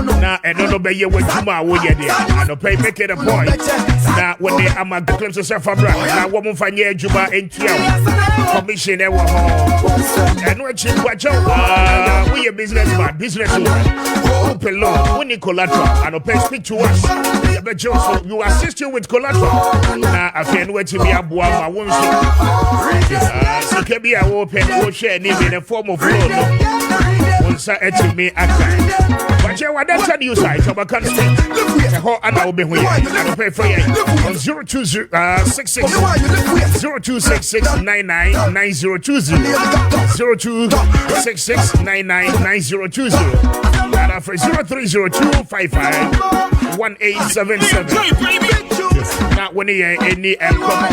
Now, and no be you with Juma, would you there? And pay make it a point. Now, when they am a claims of self abroad, now woman find your Juma in commission ever home. And what you watch out, we a businessman, open loan, winning collateral, and pay speak to us. You assist you with collateral. Now, I can't wait to be a boy, I won't see. So, can be a open ocean in a form of loan. Once I enter me, I can. But you want that you side, so I can't speak. The whole and I'll be here. I don't pay for you. On 0266 0266 999020 and after 0302551877. Not when he any and come on.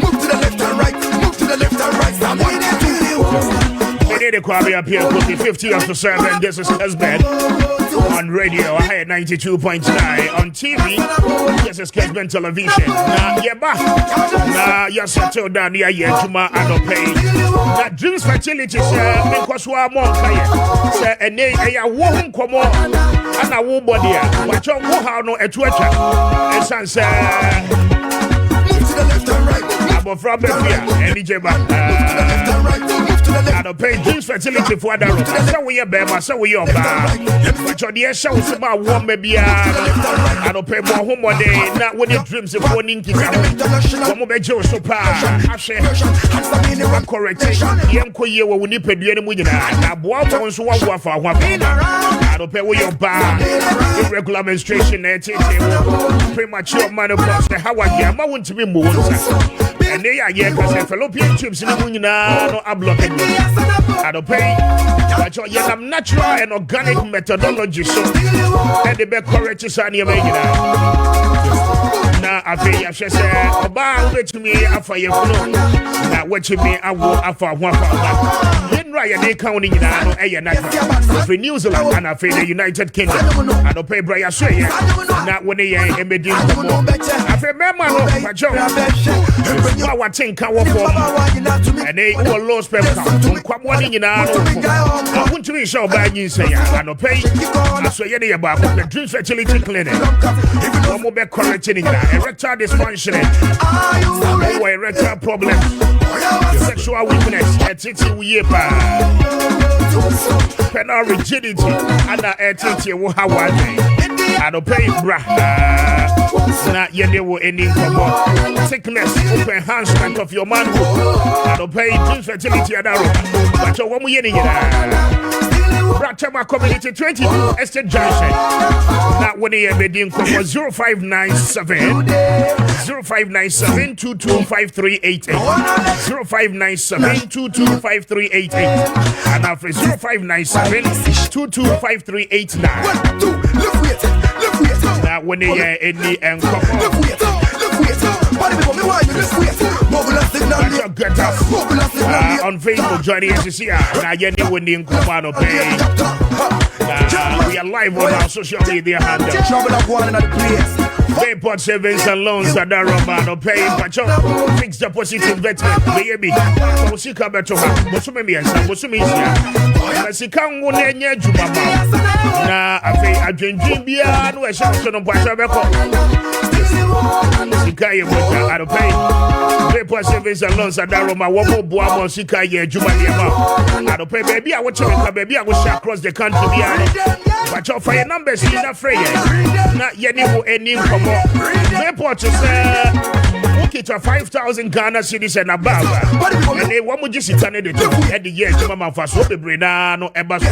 Move to the left and right. Move to the left and right. Kwame Appiah Kubi, 50 after 7. This is Kessben on radio. I had 92.9 on TV. This is Kessben television. Now, yeah, now, you're settled down here, yeah, Juma, I don't pay. Now, dreams fertility, sir, because we are more tired. Sir, and they won't come on, and I won't body, but you won't have no at Twitter. And son, sir, move to the left and right. I'm from here, any jabba. I don't pay dreams fertility for that. So we are Bema, so we are bad. But your dear show is about one maybe. I don't pay more home one day. Not when your dreams of one inky. Come over, Joe, so I'm correct. Young Koya will nip a dear Mujina. Now, one wants one for one. I don't pay where you're bad. Irregular menstruation, premature menopause. How I am, I want to be more. And they are here because the fallopian tubes in the moon are blocking. I don't pay. But you have natural and organic methodology. So, and the best correct is on your making. Now, I pay. I should say, about which me after your flow. Now, what you mean, I will after one for then Ryan, they counting in for New Zealand and I pay the United Kingdom. I don't pay Brian Sway. Not when they are in the I pay Memo, my job. I think I want and they all lost paper. Come one in I want to be sure by you say I don't pay. I swear any about the dream fertility clinic. One more back correcting that erectile dysfunction, erectile problem, sexual weakness, penal rigidity, and I don't pay bra. Not yet there will any sickness, enhancement of your manhood. I don't pay dream fertility at that. But you're one year. Bratama Community 22 Estate Junction. Not when they have been 0597 225388 0597 225388 and after 0597 225389. Not when they are any and come on Facebook joining us here. Now you're winning Kumano pay. We are live on our social media handle. Payport savings and loans are that Romano pay. But fixed deposit investment. Baby, Musika better. Musumi and some Musumisia. Masikan won't any Jumama. Now I pay a Jinjibia. No, I shall on Pashabeco. Sikaya, I don't pay. Paper savings and loans and Roma, one more Boamo, Sikaya, Jumania. I don't pay, baby. I want to make a baby. I wish across the country. But your fire numbers in a free. Not yet any from paper to say, okay, to 5,000 Ghana cities and above. And they want to just sit on it at the year. Mama for so the Brenano and Basso.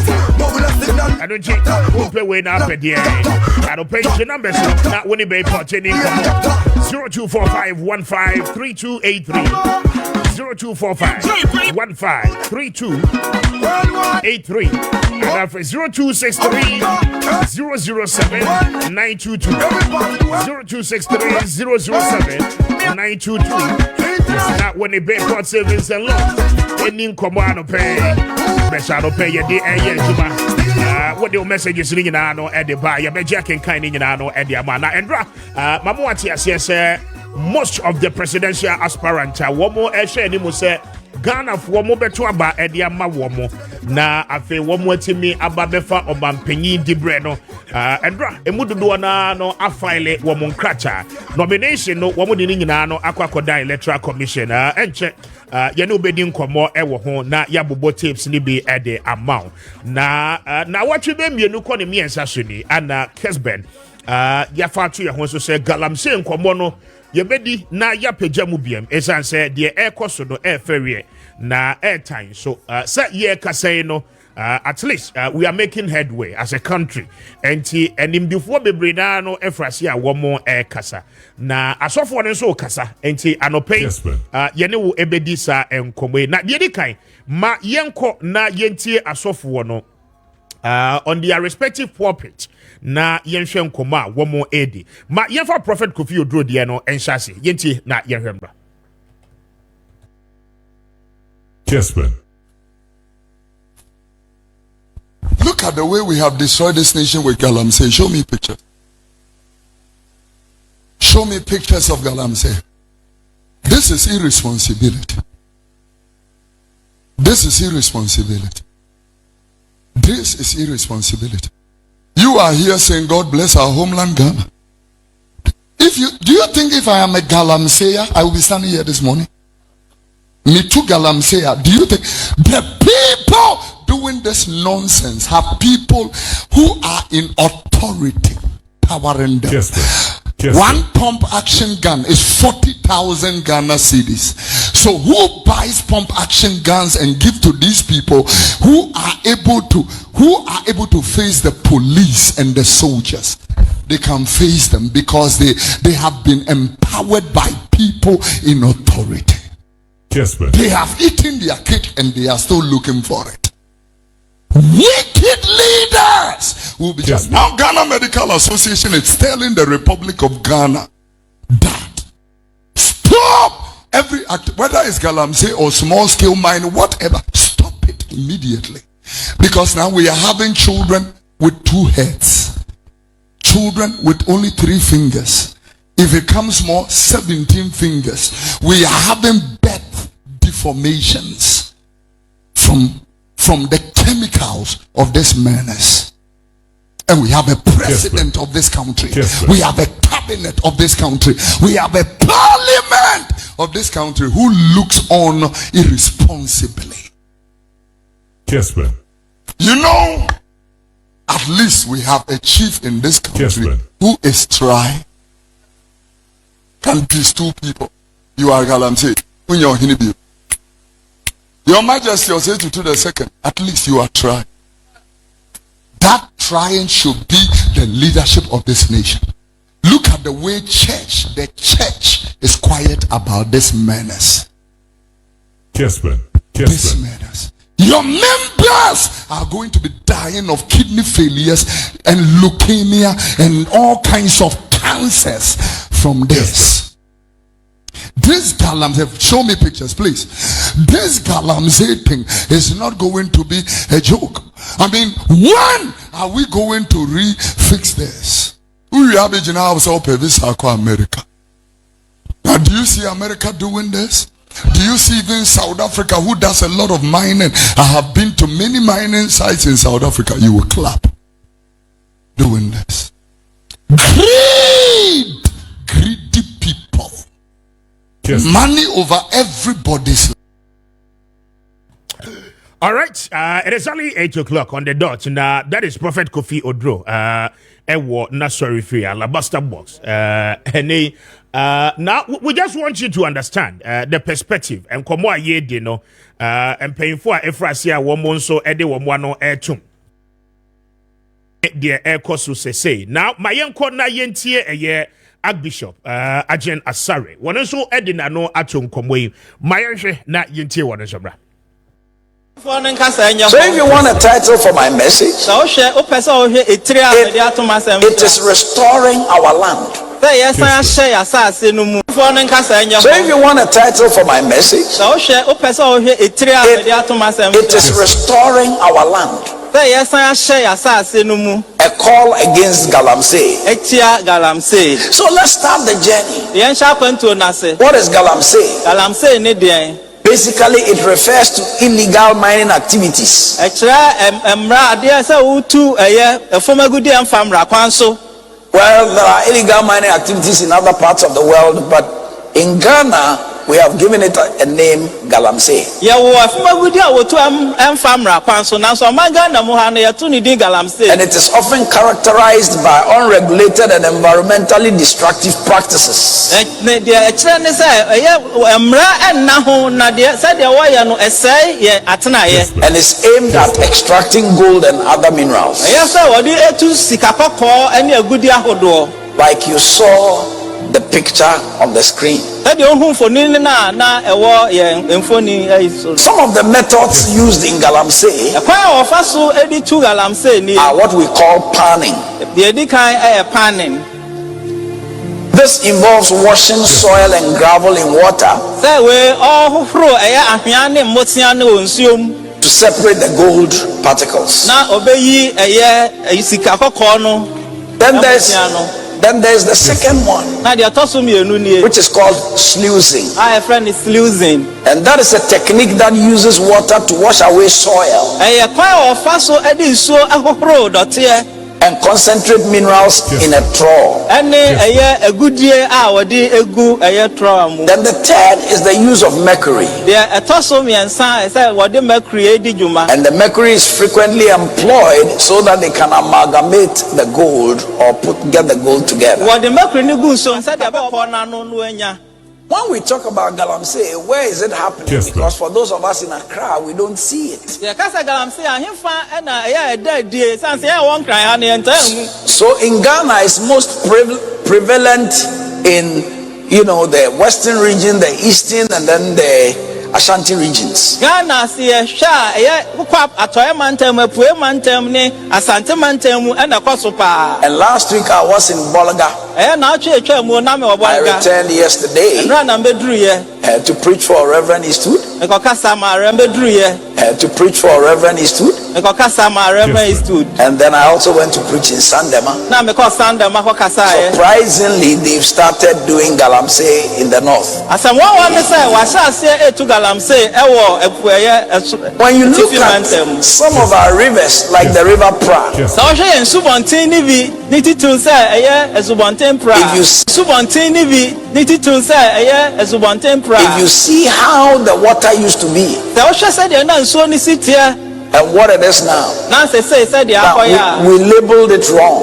I don't check who pay when up at the end. I don't pay the numbers. Not when they pay for 0245153283 0245153283 and after 0263 007 922 0263 007 922. Not when they pay for savings and loans. Any command pay. Best I don't pay your day and Juma. What the messages ringing on at the bar, you bet Jack and kind in at the Amana and Mamuati, yes, most of the presidential aspirants, one more share, Ghana for mo beto aba ede ama wo mo na afi wo mo atimi aba befa obampanyin dibre no endra emudodo na no afile wo mo nkracha nomination no wo mo de nyina no akwakoda electoral commission enche ye no bedi nkomo ewo ho na ya bobo tapes ni bi ede amount na watwe be mienu ko ne miensa so ni ana Kessben ya fa to ye ho so se galamse nkomo no ye bedi na ya pagya mu biem esan se de ekoso no ferie na airtime so say ye kasay no at least we are making headway as a country enti enimdifo bebre na no efrase a wo mo kasa na asofo no so kasa enti anopay ye ne wo ebedi sa enkomwe na de di kan ma yenko na yentie asofo no on their respective pulpit na yenhwe nkoma wo mo edi ma yenfa prophet Kofi Oduro de no enhyase yentie na yenhwembra Kessben. Look at the way we have destroyed this nation with Galamsey. Show me pictures. Show me pictures of Galamsey. This is irresponsibility. This is irresponsibility. This is irresponsibility. You are here saying God bless our homeland Ghana. Do you think if I am a Galamseyer, I will be standing here this morning? Me too Galamseyer. Do you think the people doing this nonsense have people who are in authority powering them? One pump action gun is 40,000 Ghana cedis. So who buys pump action guns and give to these people who are able to face the police and the soldiers? They can face them because they have been empowered by people in authority. They have eaten their cake and they are still looking for it. Wicked leaders will be just now. Ghana Medical Association is telling the Republic of Ghana that stop every act, whether it's Galamsey or small scale mine, whatever, stop it immediately. Because now we are having children with 2 heads, children with only 3 fingers. If it comes more, 17 fingers. We are having birth deformations from the chemicals of this menace. And we have a president of this country. We have a cabinet of this country. We have a parliament of this country who looks on irresponsibly. You know, at least we have a chief in this country who is trying. Can peace 2 people. You are Galamsey. When you're Hinibi. Your Majesty will say to the second, at least you are trying. That trying should be the leadership of this nation. Look at the way the church is quiet about this menace. This menace. Your members are going to be dying of kidney failures and leukemia and all kinds of cancers from this. This Galamsey, show me pictures please. This Galamsey thing is not going to be a joke. I mean, when are we going to fix this? We have it now America. Now do you see America doing this? Do you see even South Africa, who does a lot of mining? I have been to many mining sites in South Africa. You will clap doing this. Greedy people. Money over everybody's. All right, it is only 8 o'clock on the dot. Now that is Prophet Kofi Oduro. Ewo na sorry free alabaster box. Now we just want you to understand the perspective and come what ye de no and paying for efrasia woman so ede womano etum. The air cost say now my yanko na yentie a year. Archbishop Agent Asare. One so edina no atum komwe. Mayanche na yentie one sobra. So if you want a title for my message, it is restoring our land. So if you want a title for my message, it is restoring our land. A call against Galamsey. So let's start the journey. What is Galamsey? Basically, it refers to illegal mining activities. Well, there are illegal mining activities in other parts of the world, but in Ghana, we have given it a name, galamsey. And it is often characterized by unregulated and environmentally destructive practices. And is aimed at extracting gold and other minerals. Like you saw the picture on the screen. Some of the methods used in galamsey are what we call panning. This involves washing soil and gravel in water to separate the gold particles. Then there's the second one, which is called sluicing. And that is a technique that uses water to wash away soil and concentrate minerals in a trough. Then the third is the use of mercury. And the mercury is frequently employed so that they can amalgamate the gold or get the gold together. When we talk about galamsey, where is it happening? Yes, because for those of us in Accra, we don't see it. So in Ghana, it's most prevalent in, the western region, the eastern, and then the Ashanti regions. And last week I was in Bolaga. I returned yesterday to preach for Reverend Eastwood. To preach for Reverend Eastwood. And then I also went to preach in Sandema. Surprisingly, they've started doing galamsey in the north. When you look at some of our rivers, like the River Pra, if you see how the water used to be and what it is now, we labeled it wrong.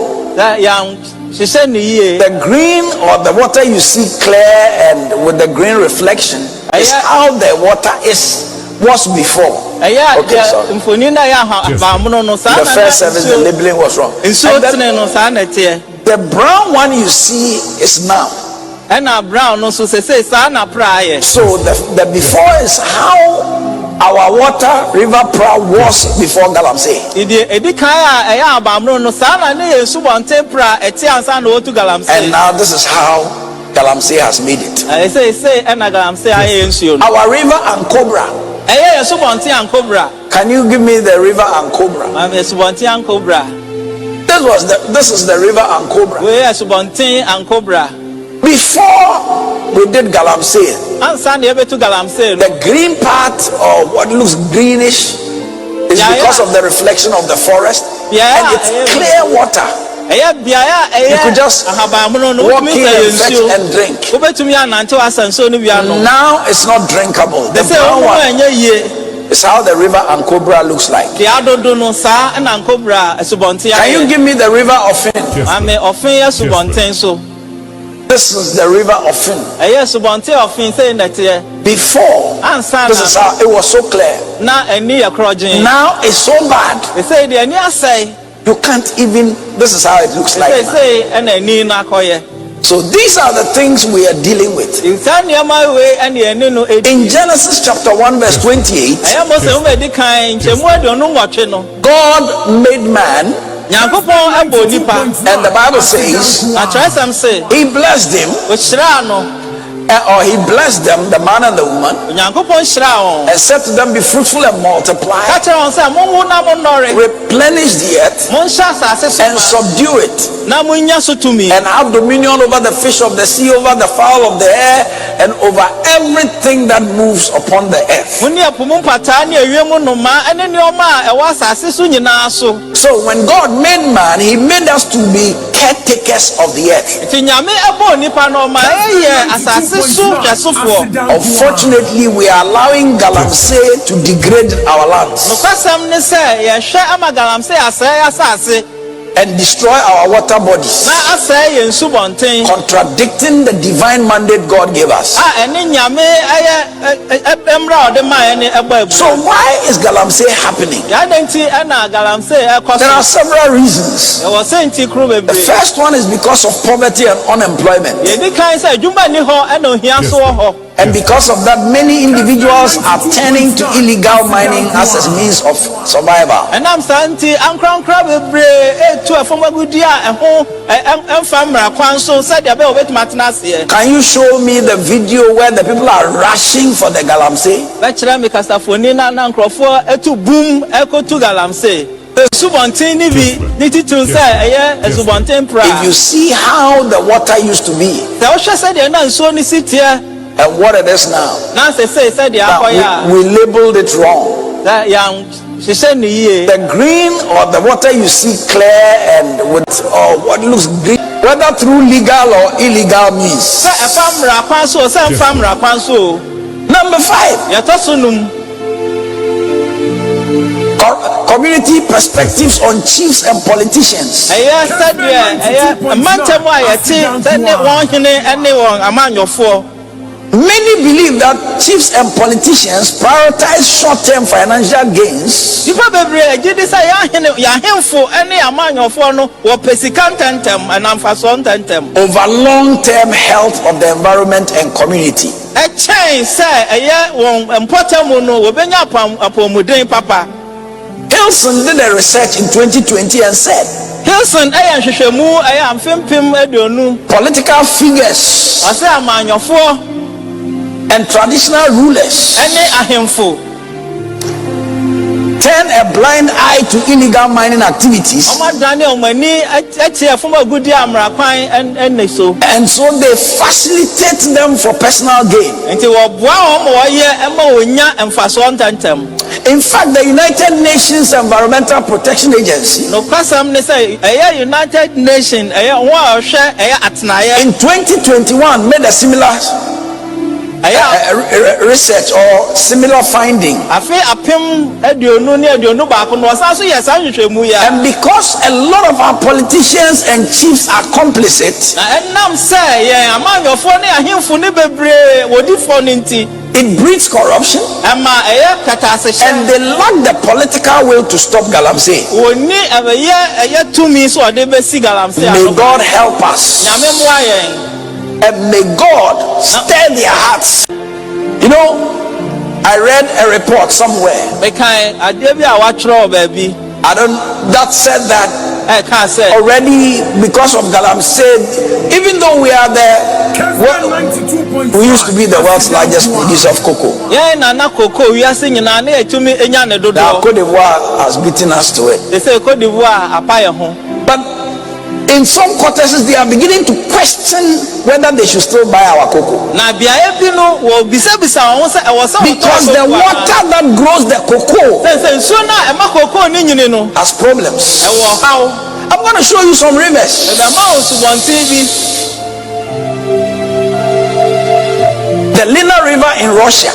The green, or the water you see clear and with the green reflection, is how the water was before. Okay, sorry. The first service, the labeling was wrong. The brown one you see is now. So the before is how our water, River Pra, was before galamsey. And now this is how galamsey has made it. Our river and Cobra. Can you give me the river and Cobra? This is the river and Cobra. Before we did galamsey, the green part, or what looks greenish, is because of the reflection of the forest, and it's clear water. You could just walk in and fetch and drink. Now it's not drinkable. The brown one is how the river and Cobra looks like. Can you give me the river of Fin? This is the river of Fin. Before, this is how it was so clear. Now it's so bad. You can't even, this is how it looks like now. So these are the things we are dealing with. In Genesis chapter 1 verse 28, God made man, and the Bible says he blessed him or he blessed them, the man and the woman, and said to them, be fruitful and multiply, replenish the earth, and subdue it, and have dominion over the fish of the sea, over the fowl of the air, and over everything that moves upon the earth. So when God made man, he made us to be caretakers of the earth. Unfortunately, we are allowing galamsey to degrade our lands and destroy our water bodies, contradicting the divine mandate God gave us. So why is galamsey happening? There are several reasons. The first one is because of poverty and unemployment. And because of that, many individuals are turning to illegal mining as a means of survival. Can you show me the video where the people are rushing for the galamsey? If you see how the water used to be and what it is now, we labeled it wrong. The green or the water you see clear and with what looks green, whether through legal or illegal means. Number 5. Community perspectives on chiefs and politicians. Many believe that chiefs and politicians prioritize short-term financial gains over long-term health of the environment and community. Hilson did a research in 2020 and said political figures and traditional rulers turn a blind eye to illegal mining activities, and so they facilitate them for personal gain. In fact, the United Nations Environmental Protection Agency in 2021 made a similar research or similar finding. And because a lot of our politicians and chiefs are complicit, it breeds corruption, and they lack the political will to stop galamsey. May God help us, and may God stir their hearts. You know, I read a report somewhere. That said that already, because of galamsey, even though we are we used to be the world's largest producer of cocoa. Now Cote d'Ivoire has beaten us to it. But in some quarters, they are beginning to question whether they should still buy our cocoa. Because the water that grows the cocoa has problems. I'm going to show you some rivers. The Lena River in Russia.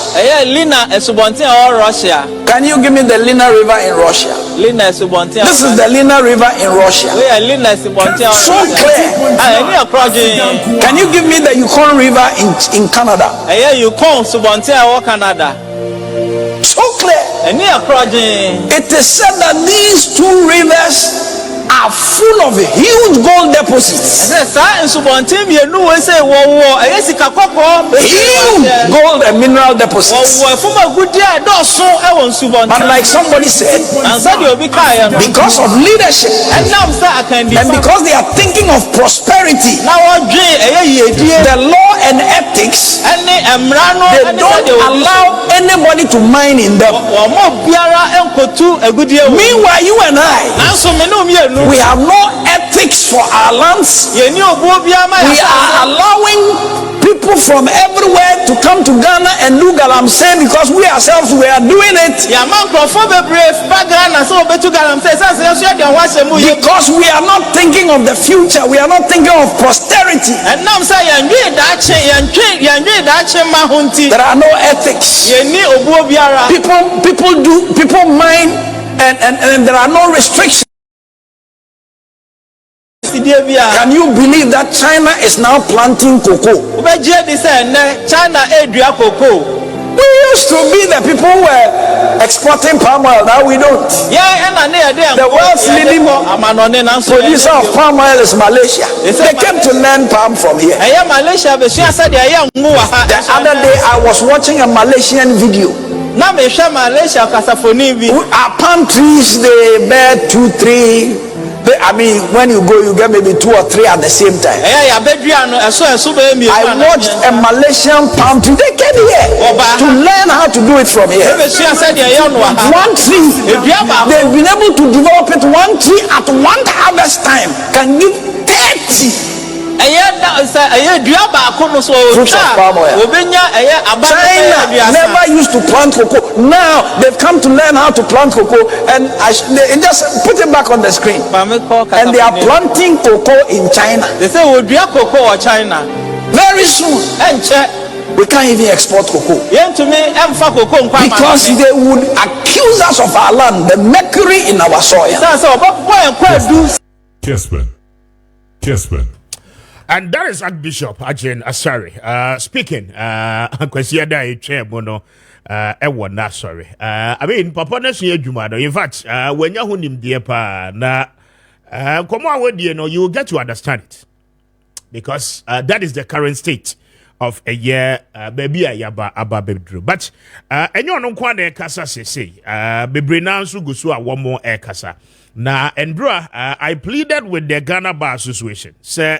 Can you give me the Lena River in Russia? This is the Lena River in Russia. So clear. Can you give me the Yukon River in Canada? So clear. It is said that these two rivers are are full of huge gold deposits. Huge gold and mineral deposits. But like somebody said, because of leadership and because they are thinking of prosperity, the law and ethics, they don't allow anybody to mine in them. Meanwhile, you and I, we have no ethics for our lands. We are allowing people from everywhere to come to Ghana and do galamsey because we ourselves we are doing it. Because we are not thinking of the future, we are not thinking of posterity. There are no ethics. People mine and there are no restrictions. Can you believe that China is now planting cocoa? We used to be the people who were exporting palm oil. Now we don't. The world's leading producer of palm oil is Malaysia. They came to learn palm from here. The other day I was watching a Malaysian video. Our palm trees, they bear 2, 3. I mean, when you go, you get maybe 2 or 3 at the same time. I watched a Malaysian palm tree. They came here to learn how to do it from here. One tree, they've been able to develop it. One tree at one harvest time can give 30 fruits of palm oil. China never used to plant cocoa. Now they've come to learn how to plant cocoa, and they just put it back on the screen. And they are planting cocoa in China. They say we'll do cocoa in China very soon. We can't even export cocoa because they would accuse us of our land, the mercury in our soil. Kessben. And that is Archbishop Ajin Asari speaking. Sorry. I mean, Papa Nation Jumado. In fact, when you him dear pa na come on, you know, you will get to understand it because that is the current state of a year, baby ayaba ababedru. But enyo no kwa na kasa say bebre na nso gusu a one more kasa. Na Endra, I pleaded with the Ghana Bar Association. Say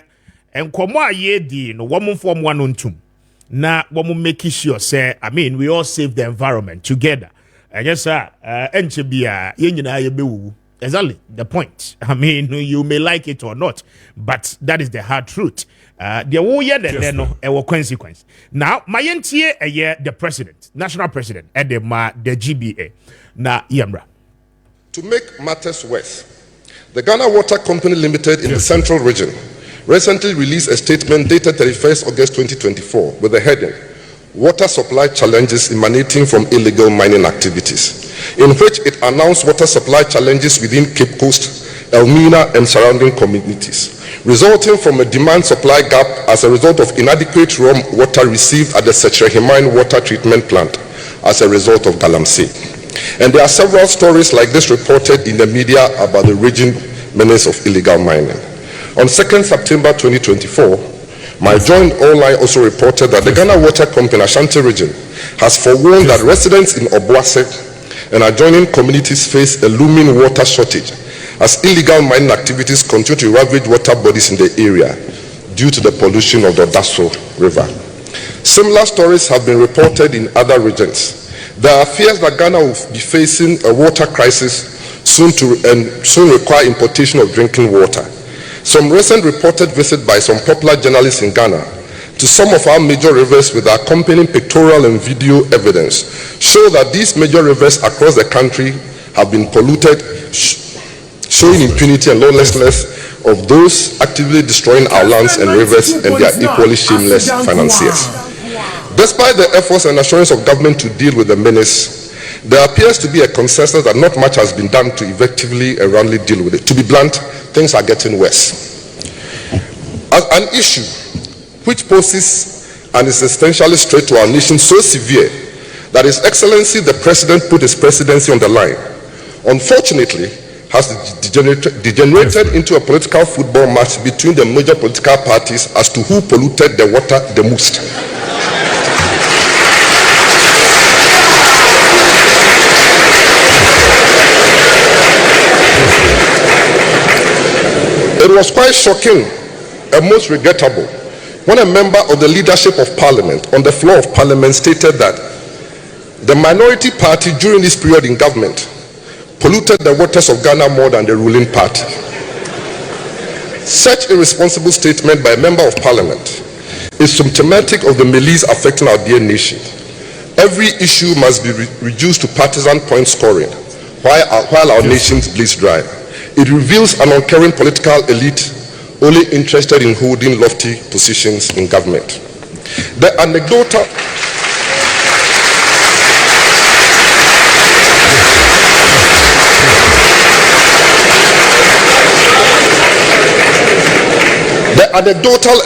and Kwame ye di no woman form one on two. Na woman make sure say I mean we all save the environment together. And yes sir, enchebia yenyina yebewu. Exactly the point. I mean you may like it or not, but that is the hard truth. There will yet no consequence. Now my NTA a year the president, national president at the GBA. Na Yamra. To make matters worse, the Ghana Water Company Limited in the Central Region recently released a statement dated 31st August 2024 with the heading, Water Supply Challenges Emanating from Illegal Mining Activities, in which it announced water supply challenges within Cape Coast, Elmina and surrounding communities, resulting from a demand-supply gap as a result of inadequate raw water received at the Secrehimine Water Treatment Plant as a result of galamsey. And there are several stories like this reported in the media about the raging menace of illegal mining. On 2nd September 2024, my joint online also reported that the Ghana Water Company Ashanti region has forewarned that residents in Obuase and adjoining communities face a looming water shortage as illegal mining activities continue to ravage water bodies in the area due to the pollution of the Daso River. Similar stories have been reported in other regions. There are fears that Ghana will be facing a water crisis soon require importation of drinking water. Some recent reported visit by some popular journalists in Ghana to some of our major rivers with accompanying pictorial and video evidence show that these major rivers across the country have been polluted, showing impunity and lawlessness of those actively destroying our lands and rivers and their equally shameless financiers. Despite the efforts and assurance of government to deal with the menace, there appears to be a consensus that not much has been done to effectively and roundly deal with it. To be blunt, things are getting worse. As an issue which poses an existentialist threat to our nation so severe that His Excellency the President put his presidency on the line, unfortunately, has degenerated into a political football match between the major political parties as to who polluted the water the most. It was quite shocking and most regrettable when a member of the leadership of Parliament on the floor of Parliament stated that the minority party during this period in government polluted the waters of Ghana more than the ruling party. Such a irresponsible statement by a member of Parliament is symptomatic of the malaise affecting our dear nation. Every issue must be reduced to partisan point scoring while our nation bleeds dry. It reveals an uncaring political elite only interested in holding lofty positions in government. The anecdotal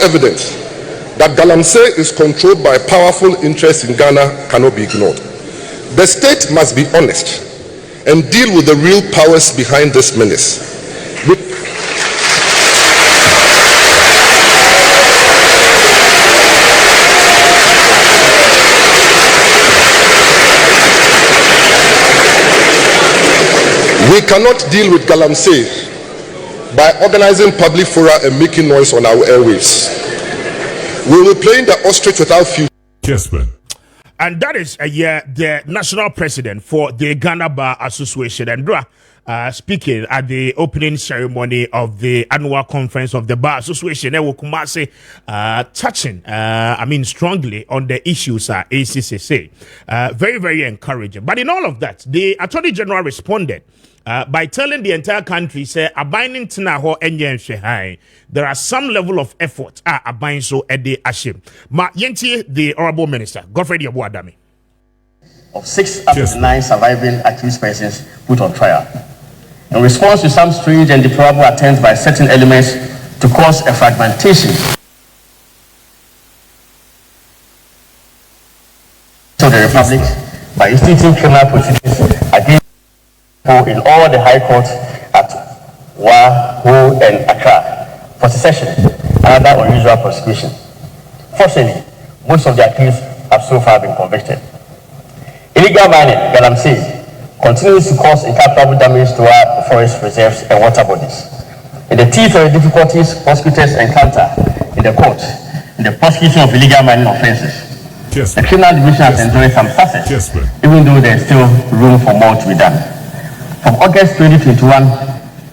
evidence that Galamsey is controlled by powerful interests in Ghana cannot be ignored. The state must be honest and deal with the real powers behind this menace. We cannot deal with Galamsey by organizing public fora and making noise on our airwaves. We will play in the ostrich without future. Kessben. And that is the national president for the Ghana Bar Association, and speaking at the opening ceremony of the annual conference of the Bar Association. Touching, strongly on the issues ACCC. Very, very encouraging. But in all of that, the Attorney General responded by telling the entire country, say, abiding tinaho enye there are some level of effort abiding so ede ashim. Ma yenti the Honorable Minister, Godfrey Yabuadami. Of 6 out of the 9 surviving accused persons put on trial. In response to some strange and deplorable attempts by certain elements to cause a fragmentation of the Republic by instituting criminal proceedings against in all the high courts at Wa, Ho, and Accra for secession and other unusual prosecution. Fortunately, most of the accused have so far been convicted. Illegal mining, Galamsey, continues to cause incalculable damage to our forest reserves and water bodies. In the teeth of the difficulties prosecutors encounter in the court in the prosecution of illegal mining offences, the criminal division has enjoyed some success, even though there is still room for more to be done. From August 2021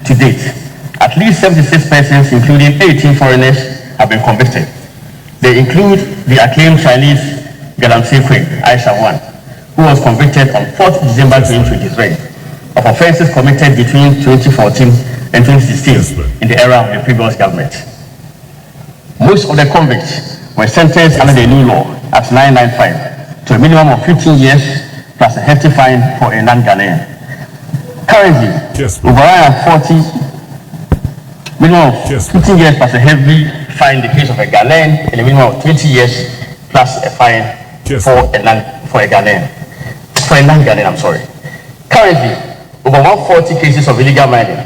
to date, at least 76 persons, including 18 foreigners, have been convicted. They include the acclaimed Chinese Galamsey Queen, Aisha Wan, who was convicted on 4th December 2023 of offences committed between 2014 and 2016 in the era of the previous government. Most of the convicts were sentenced under the new law at 995 to a minimum of 15 years plus a hefty fine for a non-Ghanaian. Currently, over 40 minimum of 15 years plus a heavy fine in the case of a Ghanaian and a minimum of 20 years plus a fine for a non-Ghanaian. Currently, over 140 cases of illegal mining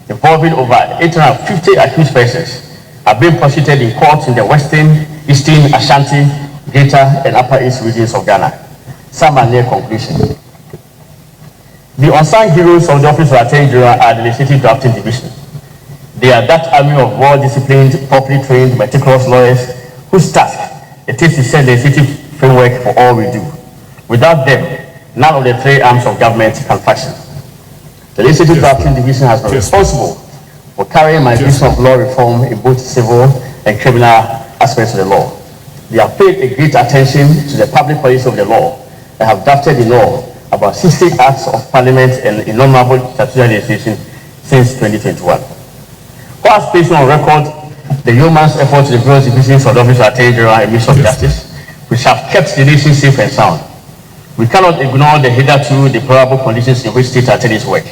involving over 850 accused persons are being prosecuted in courts in the Western, Eastern, Ashanti, Greater, and Upper East regions of Ghana. Some are near conclusion. The unsung heroes of the Office of Attorney General are the Legislative Drafting Division. They are that army of well-disciplined, properly trained, meticulous lawyers whose task it is to set the legislative framework for all we do. Without them, none of the 3 arms of government can function. The Legislative Drafting Division has been responsible for carrying migration of law reform in both civil and criminal aspects of the law. They have paid a great attention to the public policy of the law and have drafted in law about 60 acts of parliament and innumerable statutory legislation since 2021. Whilst placing on record the yeoman's effort to the various divisions of the Office of Attorney General and Ministry of Justice, which have kept the nation safe and sound, we cannot ignore the hitherto deplorable conditions in which state attorneys work.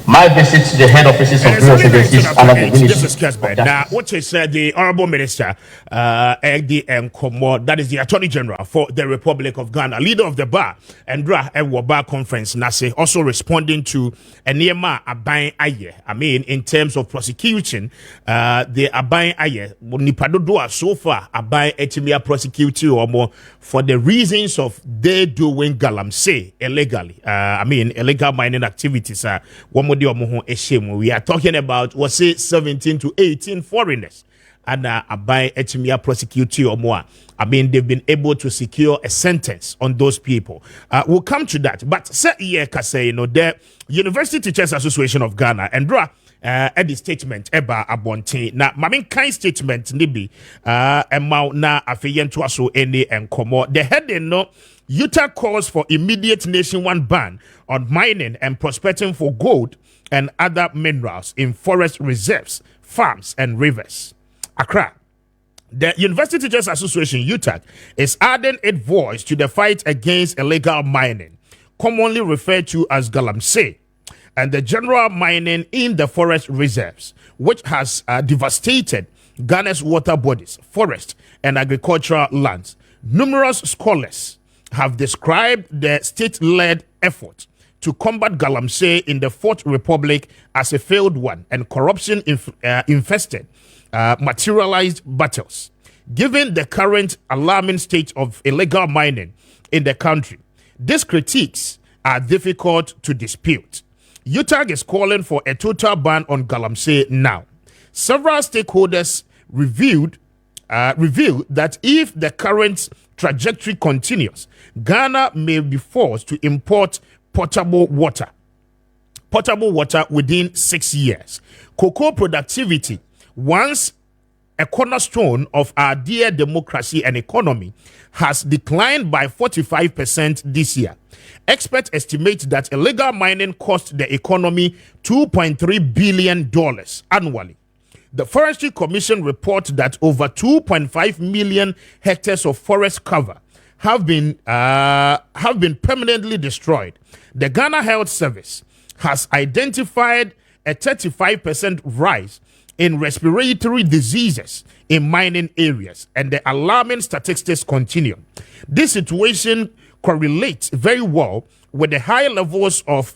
my visit to the head offices of various agencies under the village. This is Kessben. Now, what is the Honorable Minister, Eddie Nkomo, that is the Attorney General for the Republic of Ghana, leader of the bar, and Bar Conference, Nase, also responding to Enema Aban Aye. I mean, in terms of prosecution, the Aban Aye, Nipadodoa so far, Aban Etimia prosecuted or more for the reasons of they doing galamsey illegally. I mean, illegal mining activities. We are talking about, was say 17 to 18 foreigners. And Abai Etimia prosecute or more. I mean, they've been able to secure a sentence on those people. We'll come to that. But say, the University Teachers Association of Ghana and at the statement eba abonte na mamin kind statement nibi emma na afeyen to aso any enkomo the heading no Utah calls for immediate nationwide ban on mining and prospecting for gold and other minerals in forest reserves, farms and rivers. Accra. The University Teachers Association, UTAG, is adding its voice to the fight against illegal mining, commonly referred to as galamsey, and the general mining in the forest reserves, which has devastated Ghana's water bodies, forest, and agricultural lands. Numerous scholars have described the state-led effort to combat galamsey in the Fourth Republic as a failed one and corruption infested materialized battles. Given the current alarming state of illegal mining in the country, these critiques are difficult to dispute. UTAG is calling for a total ban on galamsey now. Several stakeholders revealed that if the current trajectory continues, Ghana may be forced to import potable water within 6 years. Cocoa productivity, once a cornerstone of our dear democracy and economy, has declined by 45% this year. Experts estimate that illegal mining cost the economy $2.3 billion annually. The Forestry Commission reports that over 2.5 million hectares of forest cover have been permanently destroyed. The Ghana Health Service has identified a 35% rise in respiratory diseases in mining areas, and the alarming statistics continue. This situation correlates very well with the high levels of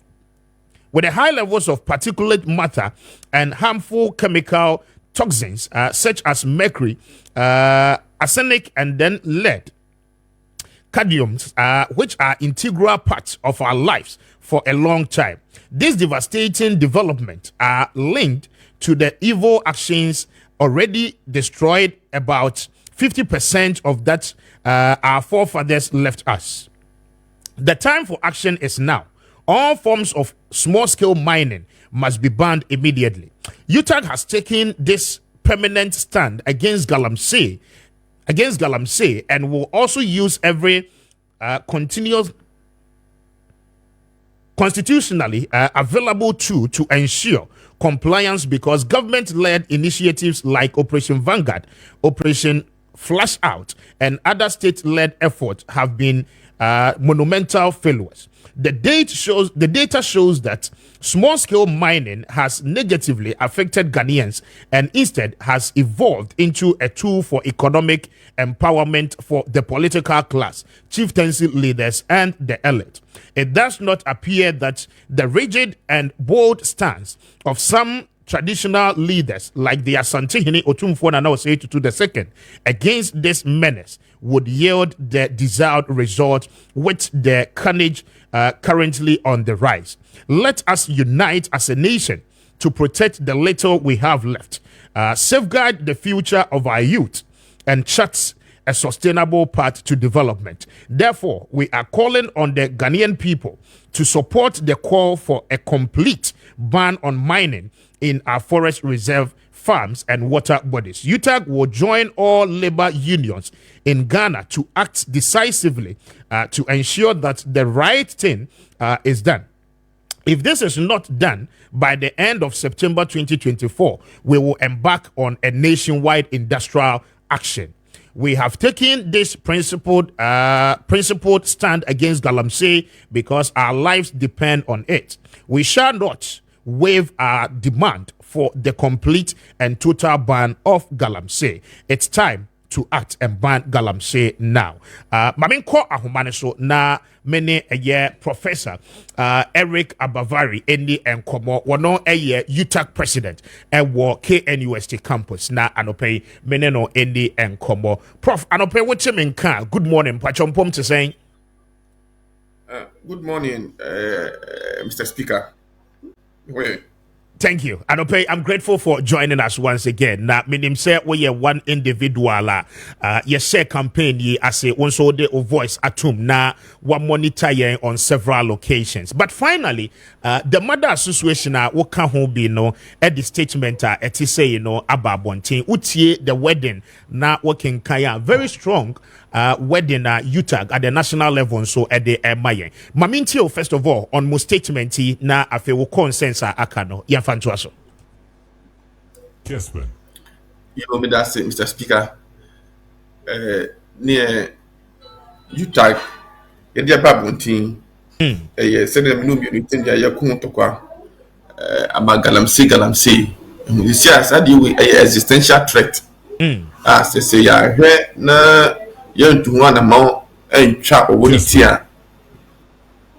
particulate matter and harmful chemical toxins such as mercury, arsenic, and then lead, cadmiums, which are integral parts of our lives for a long time. These devastating developments are linked to the evil actions already destroyed about 50% of that our forefathers left us. The time for action is now. All forms of small-scale mining must be banned immediately. UTAG has taken this permanent stand against galamsey, and will also use every constitutionally available tool to ensure compliance, because government-led initiatives like Operation Vanguard, Operation Flash Out, and other state-led efforts have been monumental failures. The data shows that small-scale mining has negatively affected Ghanaians and instead has evolved into a tool for economic empowerment for the political class, chieftaincy leaders, and the elite. It does not appear that the rigid and bold stance of some traditional leaders like the Asantehene Otumfuo Nana Osei Tutu II against this menace would yield the desired result with the carnage currently on the rise. Let us unite as a nation to protect the little we have left, safeguard the future of our youth, and chart a sustainable path to development. Therefore, we are calling on the Ghanaian people to support the call for a complete ban on mining in our forest reserve, farms, and water bodies. UTAG will join all labor unions in Ghana to act decisively to ensure that the right thing is done. If this is not done by the end of September 2024, we will embark on a nationwide industrial action. We have taken this principled stand against galamsey because our lives depend on it. We shall not waive our demand for the complete and total ban of galamsey. It's time to act and ban galamsey now. Mamin ko ahumane so na many a year Professor Eric Abavari Endi Enkomo wano a year UTAC president and war KNUST campus na anope meneno Endi Enkomo. Prof anope wotimenka. Good morning. Pachompom to saying. Good morning, Mr. Speaker. Wait. Thank you. Anope, I'm grateful for joining us once again. Now, minim say we are one individual. Yes, share campaign ye as a one so de voice atum na one monitor ye on several locations. But finally, the mother association waka ho be no at the statement at say you know about bontin utie the wedding na working kaya very strong wedding UTAG at the national level so at the maye. Mamintio first of all on most statement na afe wo consensus akano ya fantuaso. Kessben. You know me that's it, Mr. Speaker. Near UTAG yedi ababontin said them no be anything ya yakun to kwa galamsey you see as that you existential threat as they say ya na yentu wana ma entwa owoni a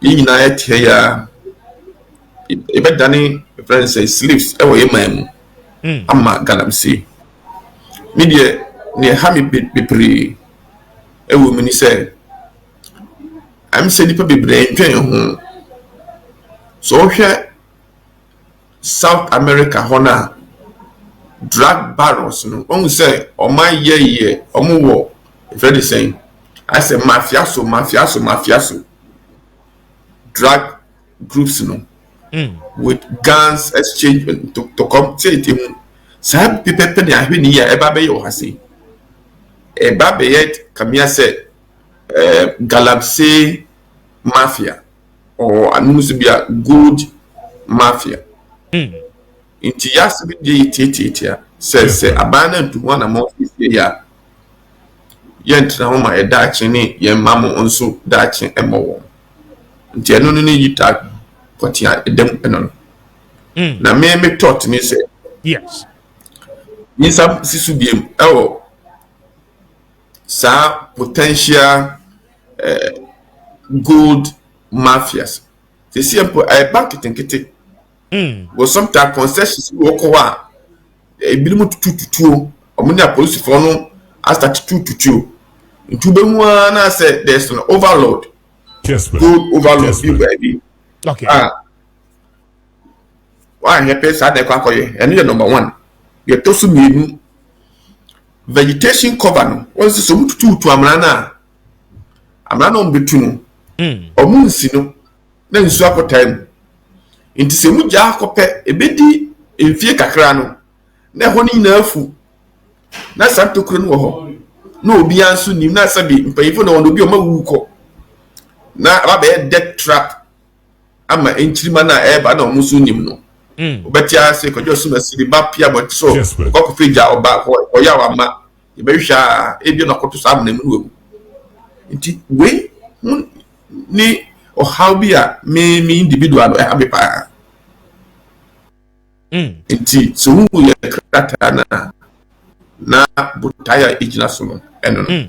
yina etie ya ebedane friends say slaves e wo yemam ama galamsey media ne ha me bebre e wo mini say I'm saying people be brain so here South America hona drug barons no when we say oh my ye omo very saying I say mafia drug groups no with guns exchange to come say it some people pe na hwe ni ya eba be yo hase eba be yet kamia say galamsey mafia or anusibia good mafia inti yasibi de tete says abana to one amount ya yentra ho ma edache ni ye mamo onso dache emo inti eno ni yita kwatia edem eno na me thought ni say Yes. Ni sam sisu biem ewo sa potential gold mafias. They see a bank it was sometimes concessions walk over a bill to or many police for no as that 2-2. In Tubemwana, I said there's an overload. Kessben. Gold overload, baby. Okay. Why happens at the Kwakoye and you're number one. You're tosu me vegetation cover. What's the so to Amrana? Amrana on between. Omunsino na nsu akota nti se mu ja akopɛ ebedi emfie kakra no na ho ni na afu na santokro no ho na obi anso nim na sabi mpayifo na obi o ma wuko na aba death trap ama enchirima na eba na omuso nim no obeti ase kojo suma siri ba pia but so ko feja oba o ya wa ma e be hwa ebi na koto sam na mu no nti we ni or how be a me individual have pa inti so who ye krata na butaya ejina so no eno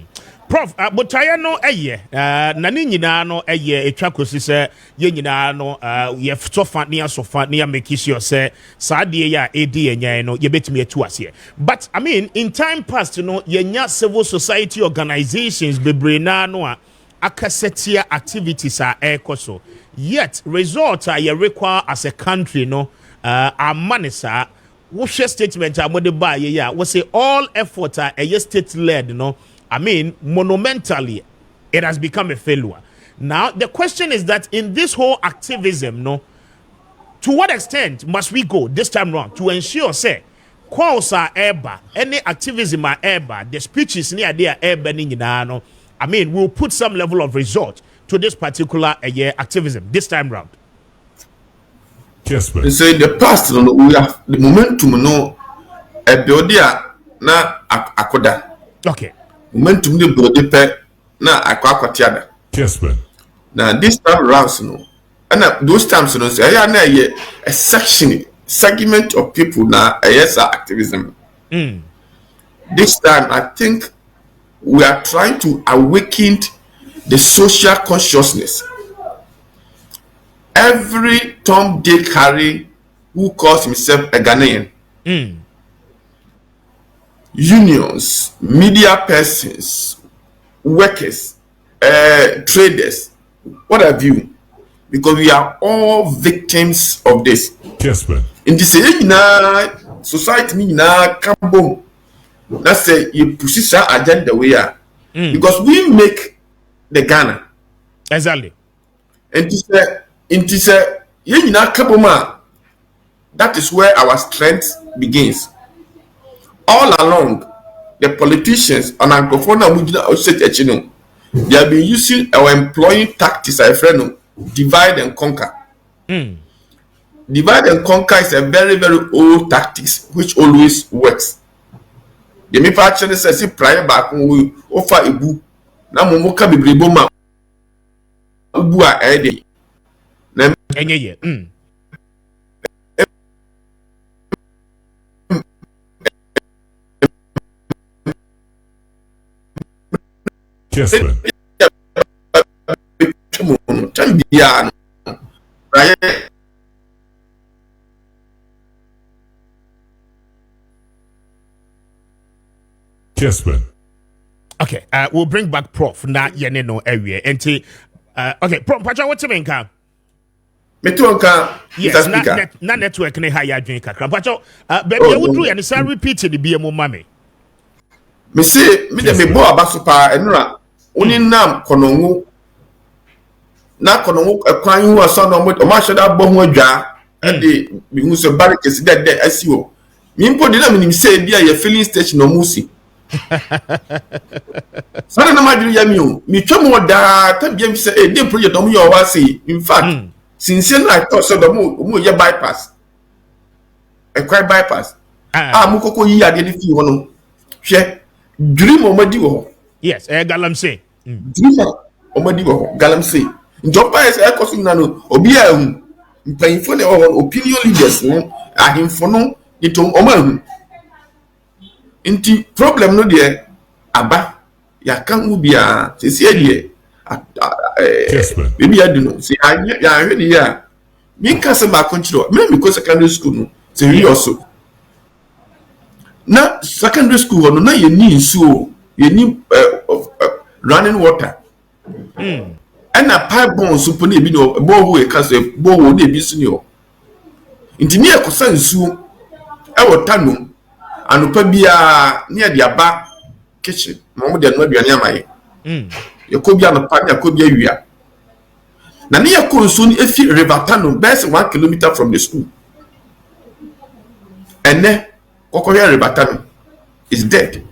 Prof, butaya no eye na ni nyina no eye etwa kosi se ye nyina no ye sofa ne asofa ne make sure se saade ya edi enyan no ye betimi etu ase. But I mean in time past no ye nya civil society organizations bebre na no a akasetia activities are ekoso yet result you require as a country no our money sir wo share statement amode ba ye ya we say all effort a state led no I mean monumentally it has become a failure. Now the question is that in this whole activism no to what extent must we go this time round to ensure say calls are eba any activism are eba the speeches near there eba ni nyina no I mean, we'll put some level of result to this particular activism this time round. Kessben. So in the past, we have the momentum no a buildia na akoda. Okay. Momentum the buildi pe na akwakwatiada. Kessben. Now this time round no and those times, you know, say, a segment of people now, yes, activism. This time, I think we are trying to awaken the social consciousness. Every Tom, Dick, Harry who calls himself a Ghanaian, unions, media persons, workers, traders, what have you, because we are all victims of this. Kessben. In this society, that's say you push this agenda we are, because we make the Ghana. Exactly. And that is where our strength begins. All along, the politicians and they have been using our employing tactics, I friend, divide and conquer. Divide and conquer is a very, very old tactics which always works. The me actually says prior back when we offer a book. Now Momoka be briboma ubua ede. Enye. Kessben. Kessben. Okay, we'll bring back Prof. Na yene no area. Okay, Prof. Pacha, what's your main car? Yes, na network ne high drink. Pacha, baby, I would do and say repeat the BMO mommy. Me say, me de me bo abasupa enura. Oni nam konongu. Na konongu kwan hu aso no mo ma hwe da bo ho adwa. E de bi hu so barricades de asiwo. Me mpo de na me nim say bia ye filling station no musi. Sana na madiri ya mi o. Mi twemo da ta bia mi say e de project no yo wa say. In fact, since I thought so the mo ye bypass. E kwai bypass. Mu kokko yi ade ni fi ho no. Hwe dream omadi wo. Yes, galamsey. Dream omadi wo galamsey. Njopa is ekoso na no obi a hu. Mpanyfo ne opinion leaders no ahimfo no itom omahu. Inti problem no de aba ya kan mu bia sesi de bibi adu no se ya hwe de ya mi kase ba konchiro me ko secondary school no se wi also na secondary school no na ye ni nsuo ye ni running water ana pipe bomb supo na ebi no bowo e kase bowo na ebi su ni o inti mi ekosa nsuo e wotano anopa bia ne de aba kitchen mo de no aduane amaye yakobi anopa ne yakobi awia na ne yakonso ni efi river tano best 1 kilometer from the school ene kokoya river tano is dead.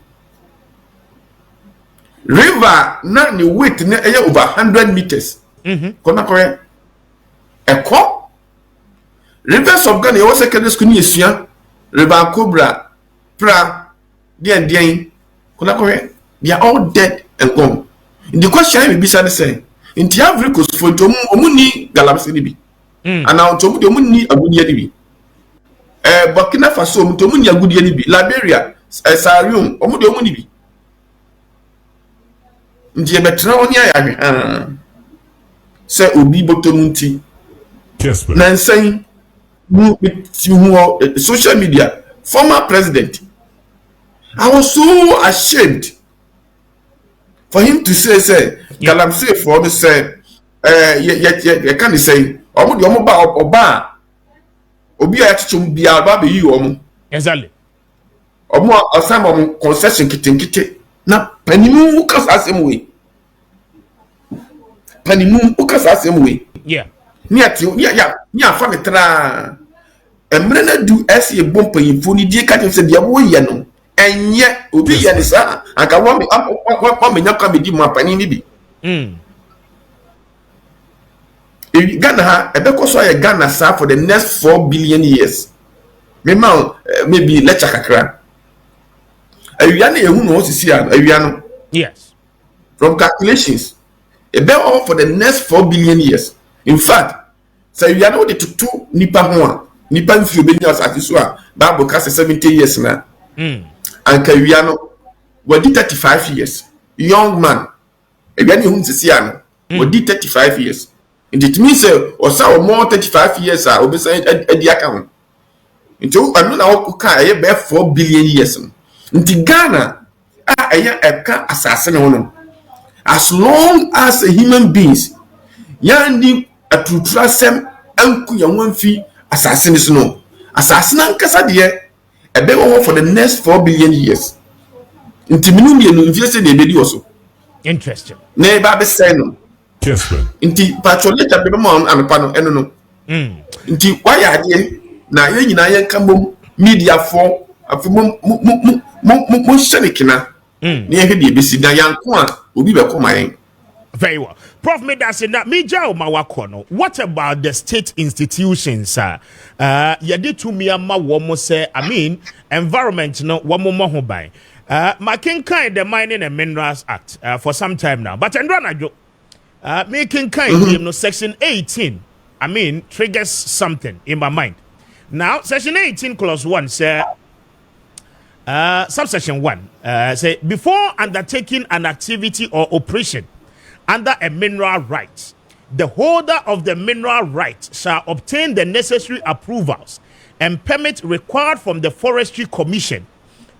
River na ni weight na over 100 meters kona koye eko rivers of Ghana was secondary school ni esua river cobra pra dien kuna koye they are all dead and gone. In the question me bisa say inti Africa for to omuni galamsey ni bi ana to mu ni agudie ni bi Burkina Faso to mu ni agudie ni bi Liberia Sarium omude omuni bi nje betra oni ayahwe se obi botonunti nansan mu social media former president. I was so ashamed for him to say galamsey for the say you can say omude omoba oba obi ayachum bia ba be yi omo exactly omo asama concession kitinkite na panimu ukasa asemwe yeah ni ati ni afa metra emre na du ese bompa yifo ni die ka se dia wo ye no enye obi ye ni sa aka wa me nyaka me di mo apani ni bi Ghana ha ebekoso ya Ghana sa for the next 4 billion years maybe lecture kakra awia na ehu no osisi awia no yes from calculations all for the next 4 billion years. In fact So you are not the two nipa one. Nipa if you be near Satisua, Bible cast 70 years now. And Kaviano were 35 years. Young man, again, you see, were 35 years. And it means, or so more 35 years, I will be saying at the account. Into I know now, I have 4 billion years. Into Ghana, I can't assassin on them. As long as a human beings, Yandi a true trust them, Uncle Yawanfi, assassin is no. Assassin and Cassadia, a better for the next 4 billion years. Intimidation and invested in the also. Interesting. Neighbor be saying, Kessben. Inti patrolate a mom and a panel, and no. Inti why are ye now? Ye na ye come media for a Mushanikina. Near the BC Dayan Kwan will be back my. Very well. Prof made us in that Mijao Mawakono. What about the state institutions, sir? Yadi to Miyama Womo say, I mean, environment no Womo Mohobai. Making kind the Mining and Minerals Act for some time now. But Andrana making kind no section 18, I mean, triggers something in my mind. Now, section 18 clause 1 say subsection 1 say before undertaking an activity or operation under a mineral right, the holder of the mineral right shall obtain the necessary approvals and permit required from the Forestry Commission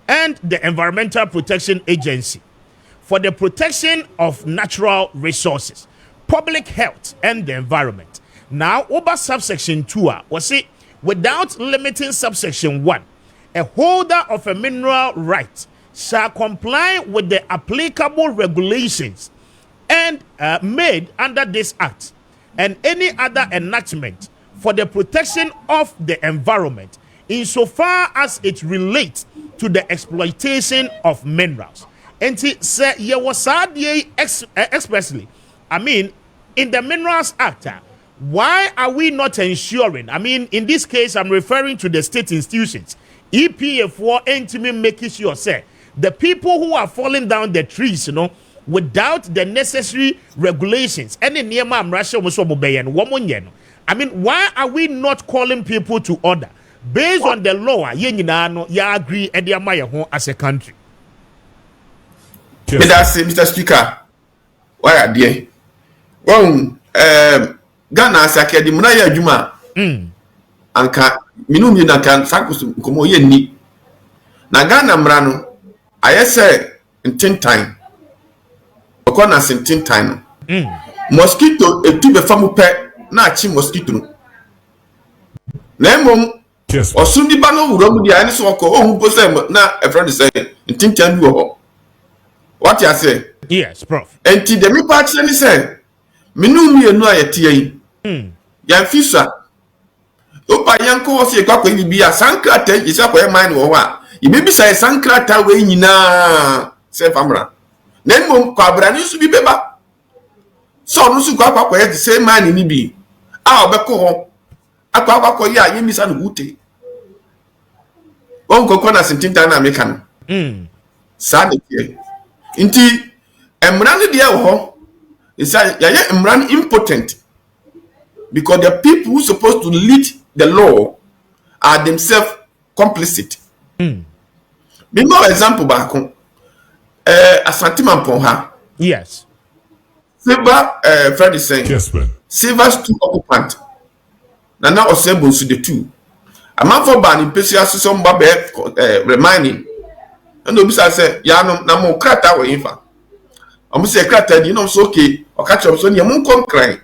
and the Environmental Protection Agency for the protection of natural resources, public health, and the environment. Now, over subsection 2 was it without limiting subsection 1, a holder of a mineral right shall comply with the applicable regulations and made under this act and any other enactment for the protection of the environment insofar as it relates to the exploitation of minerals. And say ye was expressly, I mean, in the Minerals Act, why are we not ensuring? I mean, in this case, I'm referring to the state institutions. EPF4 intimate making sure say the people who are falling down the trees, you know, without the necessary regulations. Any near my Russia was so mobile. I mean, why are we not calling people to order based on the law? You agree and they are as a country. Mr. Speaker, why are they? Well, Ghana Saka the Munaya Juma. Anka minumi na kan sakus komo ye ni. Na Ghana mrano ayese ntintan. Okona sintintan. Mosquito etu be famu pe na achi mosquito no. Na emom osundi ba no wuro mu dia ani so oko ohun po say na a friend say ntintan bi wo. What you say? Yes, prof. Enti de mi pa ni say minumi enu ayete yi. Ya fisa Opa yanko se kwa bibia sankrata yisa kwa mine wo a ibebi sai sankrata we nyina se famra na mmom kwa brani su bi beba so no su kwa ye se mine ni bi a obeko ho akwa ya yemisa no ute won kokko na sintinta na meka no sa ne tie nti emran de ya ho isa ya emran impotent because the people who supposed to lead the law are themselves complicit. Me more example back Asante Mamponha. Yes. Silver Fred is saying Kessben. Silver's 2 occupant. Nana Osebo to the 2. A man for ban in Pesia some babe reminding. And the bisa say ya no mo krata we infa. Omo say krata di no so okay o catch up so ne mo kon cry.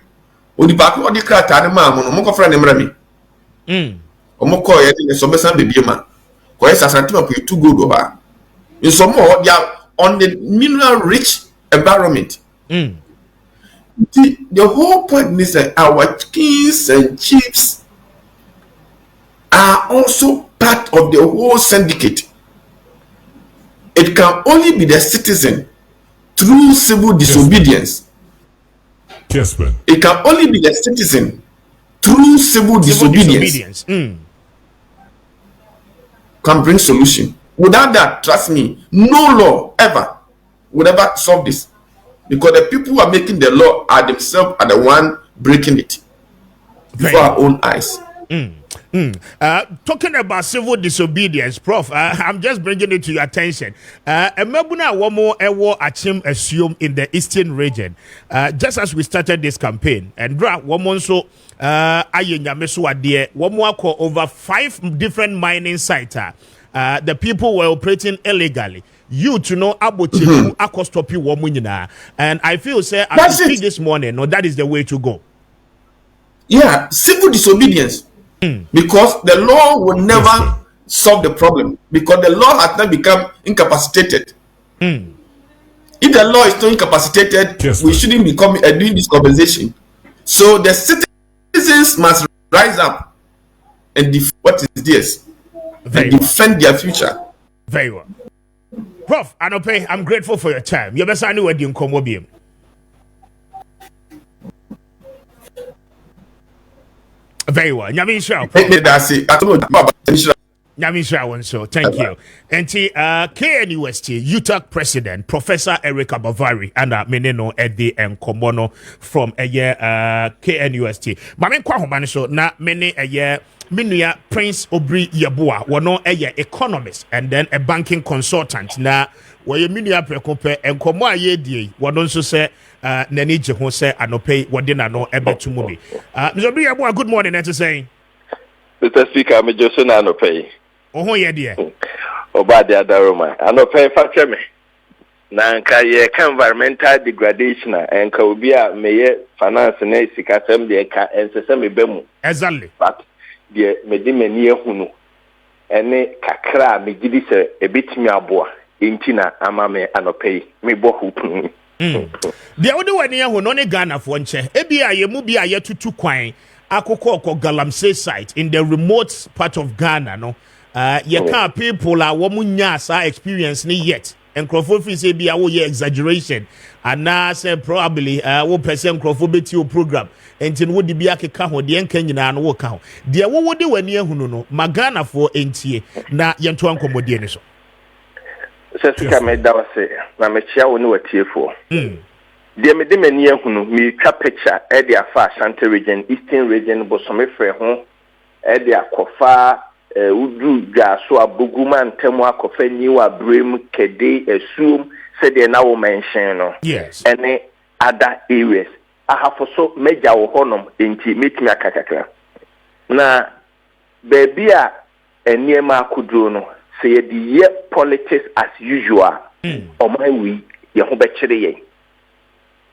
Odi ba ko di krata ne ma mo no mo ko fra ne mra mi. Omo ko ye de so besan bebie ma. Ko yes Asante ma too good over. In some more they are on the mineral rich environment. The whole point is that our kings and chiefs are also part of the whole syndicate. It can only be the citizen through civil disobedience. Kessben. It can only be the citizen through civil disobedience. Can bring solution. Without that, trust me, no law ever would ever solve this. Because the people who are making the law are themselves are the one breaking it. before our own eyes. Talking about civil disobedience, Prof, I'm just bringing it to your attention. Emebuna womo ewo achim assume in the eastern region. Just as we started this campaign, and dra womo so ayenyameso ade womo akọ over 5 different mining sites. The people were operating illegally. You to know abochi akọ stop you womo nyina. And I feel say as we speak this morning, no, that is the way to go. Yeah, civil disobedience. Because the law will never solve the problem, because the law has not become incapacitated. If the law is not incapacitated, we shouldn't be doing this conversation. So the citizens must rise up and defend their future. Very well. Prof, Anope, I'm grateful for your time. You're best anywhere in Komobium. Very well. Nyamisha. Thank you. And KNUST Utah President Professor Eric Abavari and Meneno Eddie and Komono from a year KNUST. Mamen Kwahomani so na many a year Minia Prince Obri Yabua wano a year economist and then a banking consultant na where Minia Precope and Komoa Yedi wadonso say Nani Jehose Anope Wadina no Ebe Tumubi. Mr. Obri Yabua, good morning, and to say Mr. Speaker, I'm just Anope. Oh, yeah, dear. Obadi Adaroma. Anope Fateme. Nanka ye environmental degradation and Kaubia may finance and Sikasem de Ka and Sesame Bemu. Exactly. But the Medimania Hunu and Kakra Megidis a bit me aboa. Intina Amame Anope. Me bohu. The other one here who no Ghana for one chair. Ebia ye mubia ye to kwine. Akoko Galamsey site in the remote part of Ghana, no. You can't people are womunya experience ni yet. And Crawford say be our exaggeration. And now say probably 1% Crawford program. And in would be a kaho, the Kenya and walk out. Dear, what would do when you know Magana for NTA na Yantuan Comodianiso? Sesika me da wase na me chia woni watie fo. De me de mani ehunu me twa picture e de afa Ashanti region, Eastern region bosome frɛ ho e de akofa udu dwa so aboguma ntemu akofa niwa brem kede esuom se de na wo mention no. Yes. Ene other areas ahafo so meja wo honom enti metimi akakakra. Na baby a eniema akuduro no say the politics as usual. On my way, ye ho bekere ye.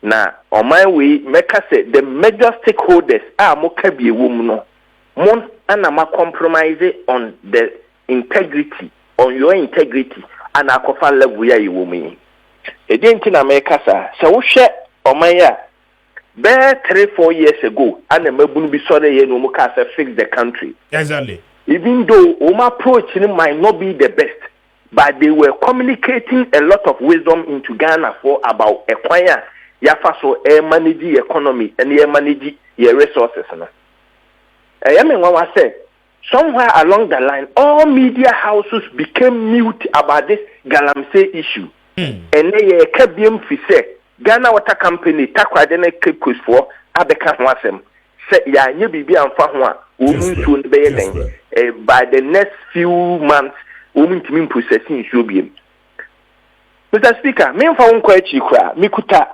Na on my way, meka say the major stakeholders are mo ka bi ewum no. Mon ana ma compromise on the integrity, on your integrity, and akofa level ya ewum yi. E dey nti na meka sa wo hwe on my ya. Be 3-4 years ago, ana mabunu bi sore ye no mo ka say fix the country. Exactly. Even though Oma approach might not be the best, but they were communicating a lot of wisdom into Ghana for about acquire yafaso manage the economy and manage your resources. I mean, when I say somewhere along the line, all media houses became mute about this Galamsey issue, and they kept them say Ghana Water Company takwa dene kekus for abeka wasem say ya nye bibi amfa ho a omu be den. By the next few months, we will be processing Shobium. Mr. Speaker, me for one question, Mikuta,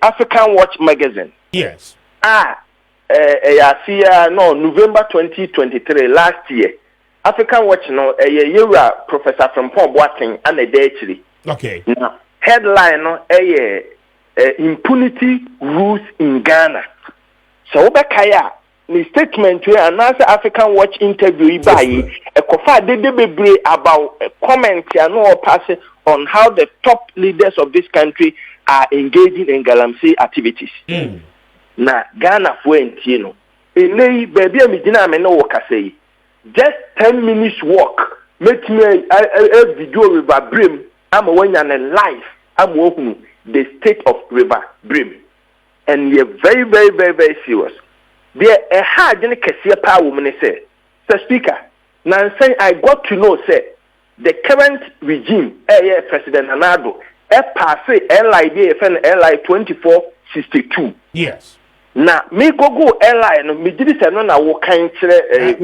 African Watch magazine. Yes. I see November 2023 last year. African Watch no a Professor from Paul Boateng and a day actually. Okay. Now, headline no impunity rules in Ghana. So Obakaya. The statement where another African Watch interview by a kofa de about a comment or passing on how the top leaders of this country are engaging in Galamsey activities. Na Ghana fuentino. Ele baby amidina me no work say. Just 10 minutes walk. Make me a video with Brim. I'm when and live. I'm walking the state of River Brim. And we are very, very, very, very serious. There a hard in a power woman say, Sir Speaker, now say I got to know, say, the current regime, President Anado, passe LID FN LI 2462. Yes. na me go airline no me did say no na wo kan kire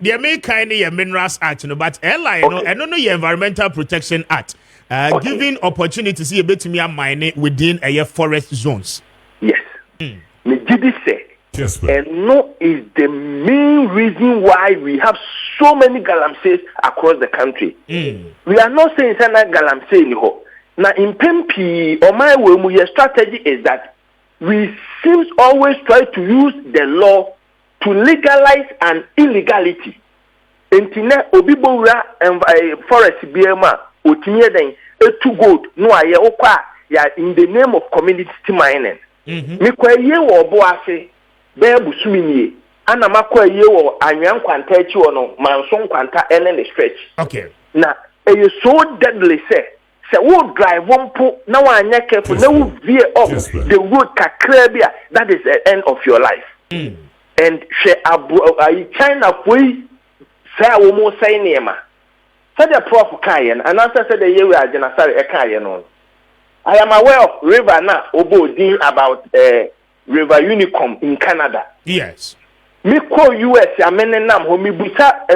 the American Minerals Act no but airline no and no Environmental Protection Act giving opportunities see betimi mine within a forest zones. Yes. Me did say Kessben. and no is the main reason why we have so many galamseys across the country. We are not saying say na galamsey ni ho. Na in Pempi or my way your strategy is that we seems always try to use the law to legalize an illegality. Entine obibowura forest biema otinye den etu gold no aye okwa ya in the name of community mining. Me kwa ye wo bo ase be busumini ana makwa ye wo anwan kwanta echi wo no manso kwanta ene stretch. Okay. Na e so deadly say say we drive one po na wanya careful na we veer off the road kakrabia that is the end of your life. And she China foi say we mo say nema say the prof kayen and answer say the year we are genasari e kayen no. I am aware of river na obo din about river Unicom in Canada. Yes. Me call US ya menenam ho mi busa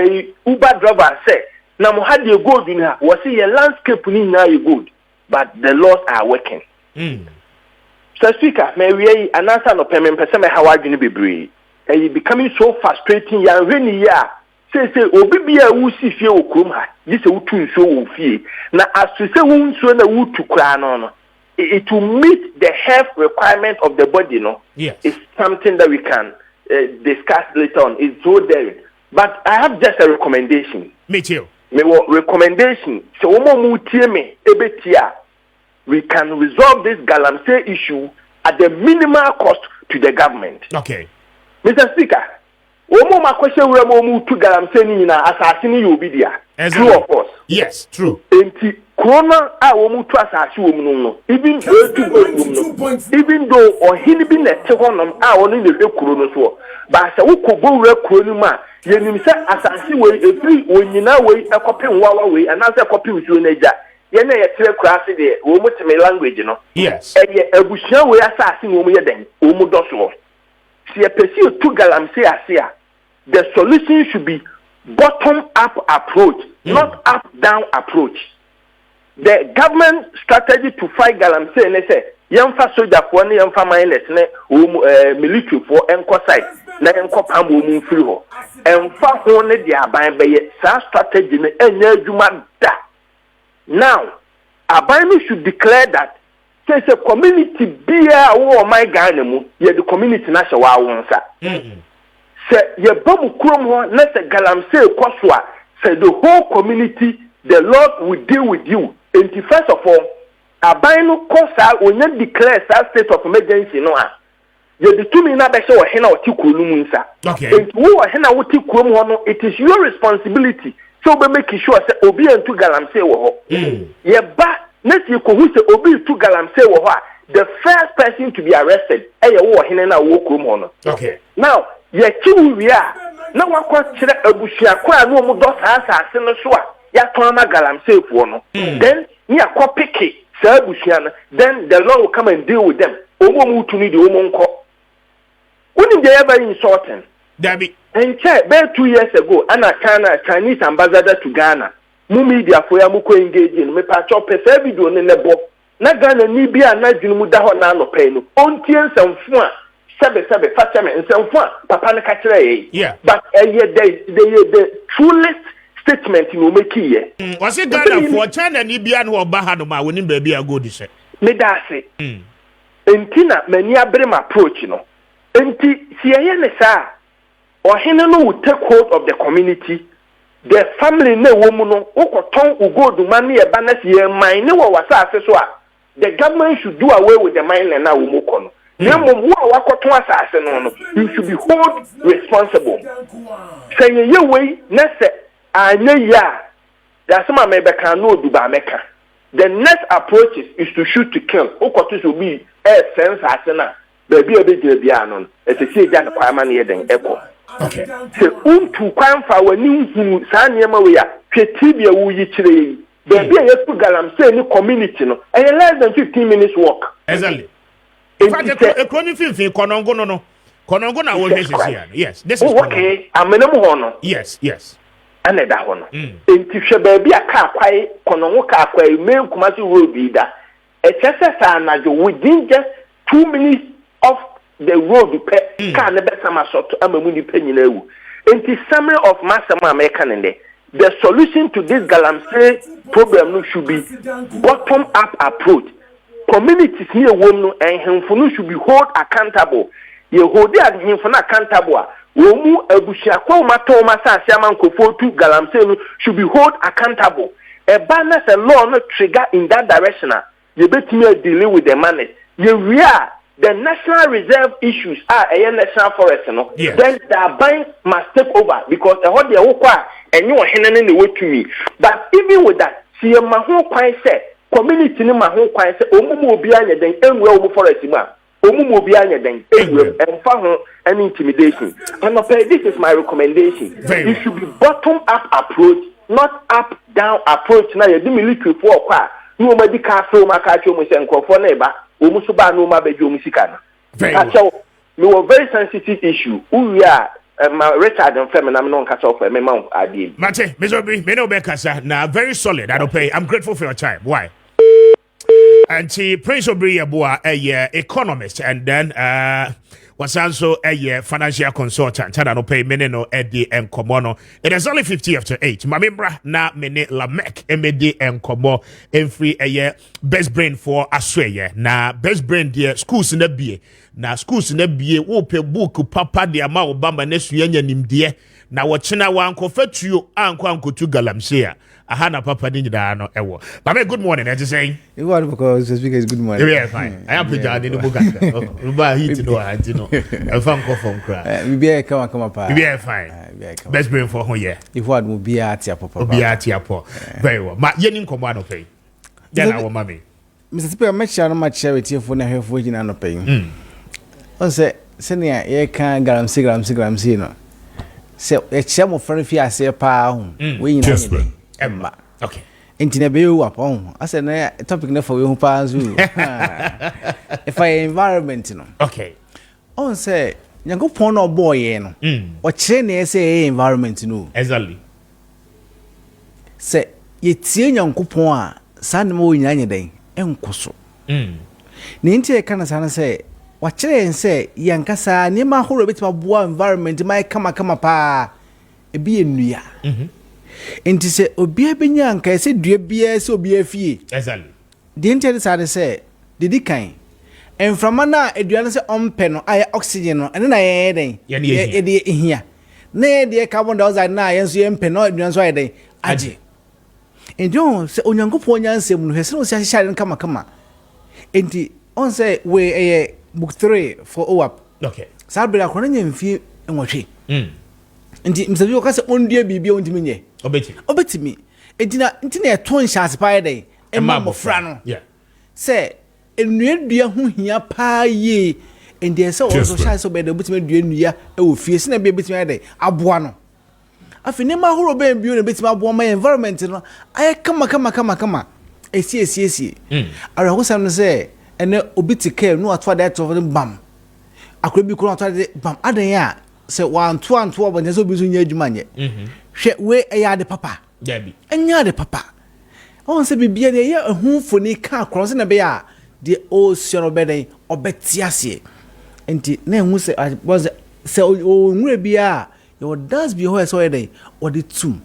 Uber driver say na mo had gold in her was see a landscape ni na you good but the laws are working. So speaker may we announce no payment person how adwene bebre e becoming so frustrating ya hweni ya say obi bia wo si fie okrom ha this wo tu nso wo fie na asuse wo nso na wo tu kra no it will meet the health requirement of the body no. Yes. It's something that we can discuss later on. It's so daring. But I have just a recommendation. Me too. Me recommendation. So we can resolve this galamsey issue at the minimal cost to the government. Okay. Mr. Speaker, omo ma question we mo to galamsey ni na asase ni you be there. True of course. Yes, true. Enti corona a omo to asase wo mu no even though ohini bi na te honom a woni ne hwekuro no so ba se wo kogowura kuro ni ma yenim se asase we efri onyina we ekopem wawa we anase ekopem suo na ja ye na ye tere kurase de wo mu teme language no. Yes. Eye abusia we asase wo mu ye den wo mu do so se pesi to galamsey ase a the solution should be bottom up approach, not up down approach. The government strategy to fight galamsey and say yamfa soldier for ne yamfa miners ne military for enko side na enko pam wo mu free ho emfa ho ne dia aban beye sa strategy ne enya adwuma da. Now aban should declare that say community bia wo my Ghana mu ye the community na hye wa wonsa say ye bamu krom ho na say galamsey kwaswa say the whole community the Lord will deal with you. And first of all, aban no kosa onye declare state of emergency no a ye the two na be say o hena o ti kuro mu nsa. Okay. And wo hena wo ti kuro mu ho no it is your responsibility so be make sure say obi entu galamsey wo ho. Ye ba na si ko hu say obi entu galamsey wo ho a the first person to be arrested e ye wo hena na wo kuro mu ho no. Okay. Now ye chi wi a na wakwa kire abusia kwa na omu do sa asase no so a ya tona galamsey fo no. Then ni akwa peke sa abusia no then the Lord will come and deal with them. Omo mu tu ni de omo nko. Uni dey ever insulting. Dabi. And about 2 years ago, Anna Kana, Chinese ambassador to Ghana, mu media for ya muko engage in me pa chop pese video ne nebo. Na Ghana ni bia na dwunu mu da ho na no pe no. Ontie nsamfu a sebe fatame nsamfu a papa ne ka kire ye. Yeah. But the truest statement you make here. Was it Ghana for China ni bia no oba ha no ma woni ba bia go di se. Me da se. Entina mani abrem approach no. Enti siye ne sa ohene no will take hold of the community. The family ne woman no okoton ugodu mani e ba na siye mine ne wo wasa ase so a the government should do away with the mine na wo moko no. Na mom wo wakoton asase no you should be held responsible. Say ye we na se anya ya that's my maybe can no do ba meka. The next approach is to shoot to kill. Okoto so be sense asena baby obedie bia no e se sie ja na kwama na ye den eko. Okay. Se untu kwanfa wani hu sa niema we ya twetibia wo yi kire yi baby a yesu galamsey ni community no e less than 15 minutes walk. Exactly. In fact, economy fin konongo no Konongo na wo hwese yes this is okay amenem ho no yes ana da ho no enti hwe ba bia ka kwai konongo ka kwai men kuma si road bi da excess anajo within just 2 minutes of the road pe ka ne be sama shot amamu ni pe nyina ewu enti summary of masama American in there. The solution to this galamsey problem should be bottom up approach. Communities here won and hemfunu should be held accountable. You hold the hemfunu accountable. Womu ebushakwa mato masa siaman kofo to galamsey should be held accountable. A banner a law not trigger in that direction. You bet me dealing with the money. You real the national reserve issues are a national forest, no. Yes. Then the bank must take over because the whole day and you are handing the way to me. But even with that, see a maho quite set community in maho quite set omumo bianya then and well forest man. Omumo bianya then and for an intimidation. And this is my recommendation. It should be bottom up approach, not up down approach. Now you do military for no medical so makacho mo senko for neighbor. Umusuba no ma bejo musikana. So we were very sensitive issue. We are Richard and Femi na non kasa for me ma adi. Mate, Mezobi, me no be kasa na very solid. I don't pay. I'm grateful for your time. Why? And Prince Obri Yabua a economist and then was also a financial consultant. I don't pay meneno Eddie and Komono. It is only 50 after 8. Mamembra na mene Lamek Emedi and Komo and free a best brain for Australia. Na best brain dear schools in the BA. Na schools in the BA wope book papa de ama Obama nesu yenya nimdie. Na wachina wa anko fetu anko tu galamsea. Ahana papa ni da no ewo. But good morning, as you saying. You want because the speaker is good morning. Yeah, fine. I am prepared in the book. Ruba heat no, I know. A fan call from cry. We be come up. We be fine. Best brain for here. If what will be at your papa. Be at your papa. Very well. Ma yenim komano pay. Then our mommy. Mr. Speaker, make sure much charity for na have working and not paying. On say senior ye can galamsey no. Say a chamo friend fi ase pa ho. We Kessben. Emma. Okay. Intine be you upon. I said na topic na for you pa zu. If I environment no. Okay. On say Nyankopon no boy ye no. O kire na say environment no. Exactly. Say ye tie Nyankopon a san mo nyanye den enkoso. Ni ntie kana sana say wa kire en say yankasa ni ma horo betima boa environment mai kama pa ebi enua. Enti se obia benya nka se dua bia se obia fie exactly de enti sa de se didi kan enframa na edua no se ompe no aye oxygen no ene na ye den ye de ehia na ye de carbon dioxide na ye so ye mpe no edua so aye den age enjo se onyankopon nyansem no hese no se ahihare kama enti on se we book 3 for OAP okay sabira kono nyamfie enwotwe nti msabi o kase ondua bibia ontimi nye obetimi entina eton chance pa dey emma mofra no yeah se enuadua hu hia pa ye endi se o so chance obede obetimi dua nua e wo fie se na bia betimi dey aboa no afi ne ma horo ben bio na betimi aboa ma environment no aye kama esi ara ho sam no se ene obitike no atwa dey to bam akro bi kro atwa dey bam adan ya se wantu obonye so bizu nya adwuma nye hwe we eya de papa dabi enya de papa on se bibia de ye ehunfoni ka cross na be ya de o siono beden obetiase enti na ehun se was se o nwure bia your dance be ho so yede o de tum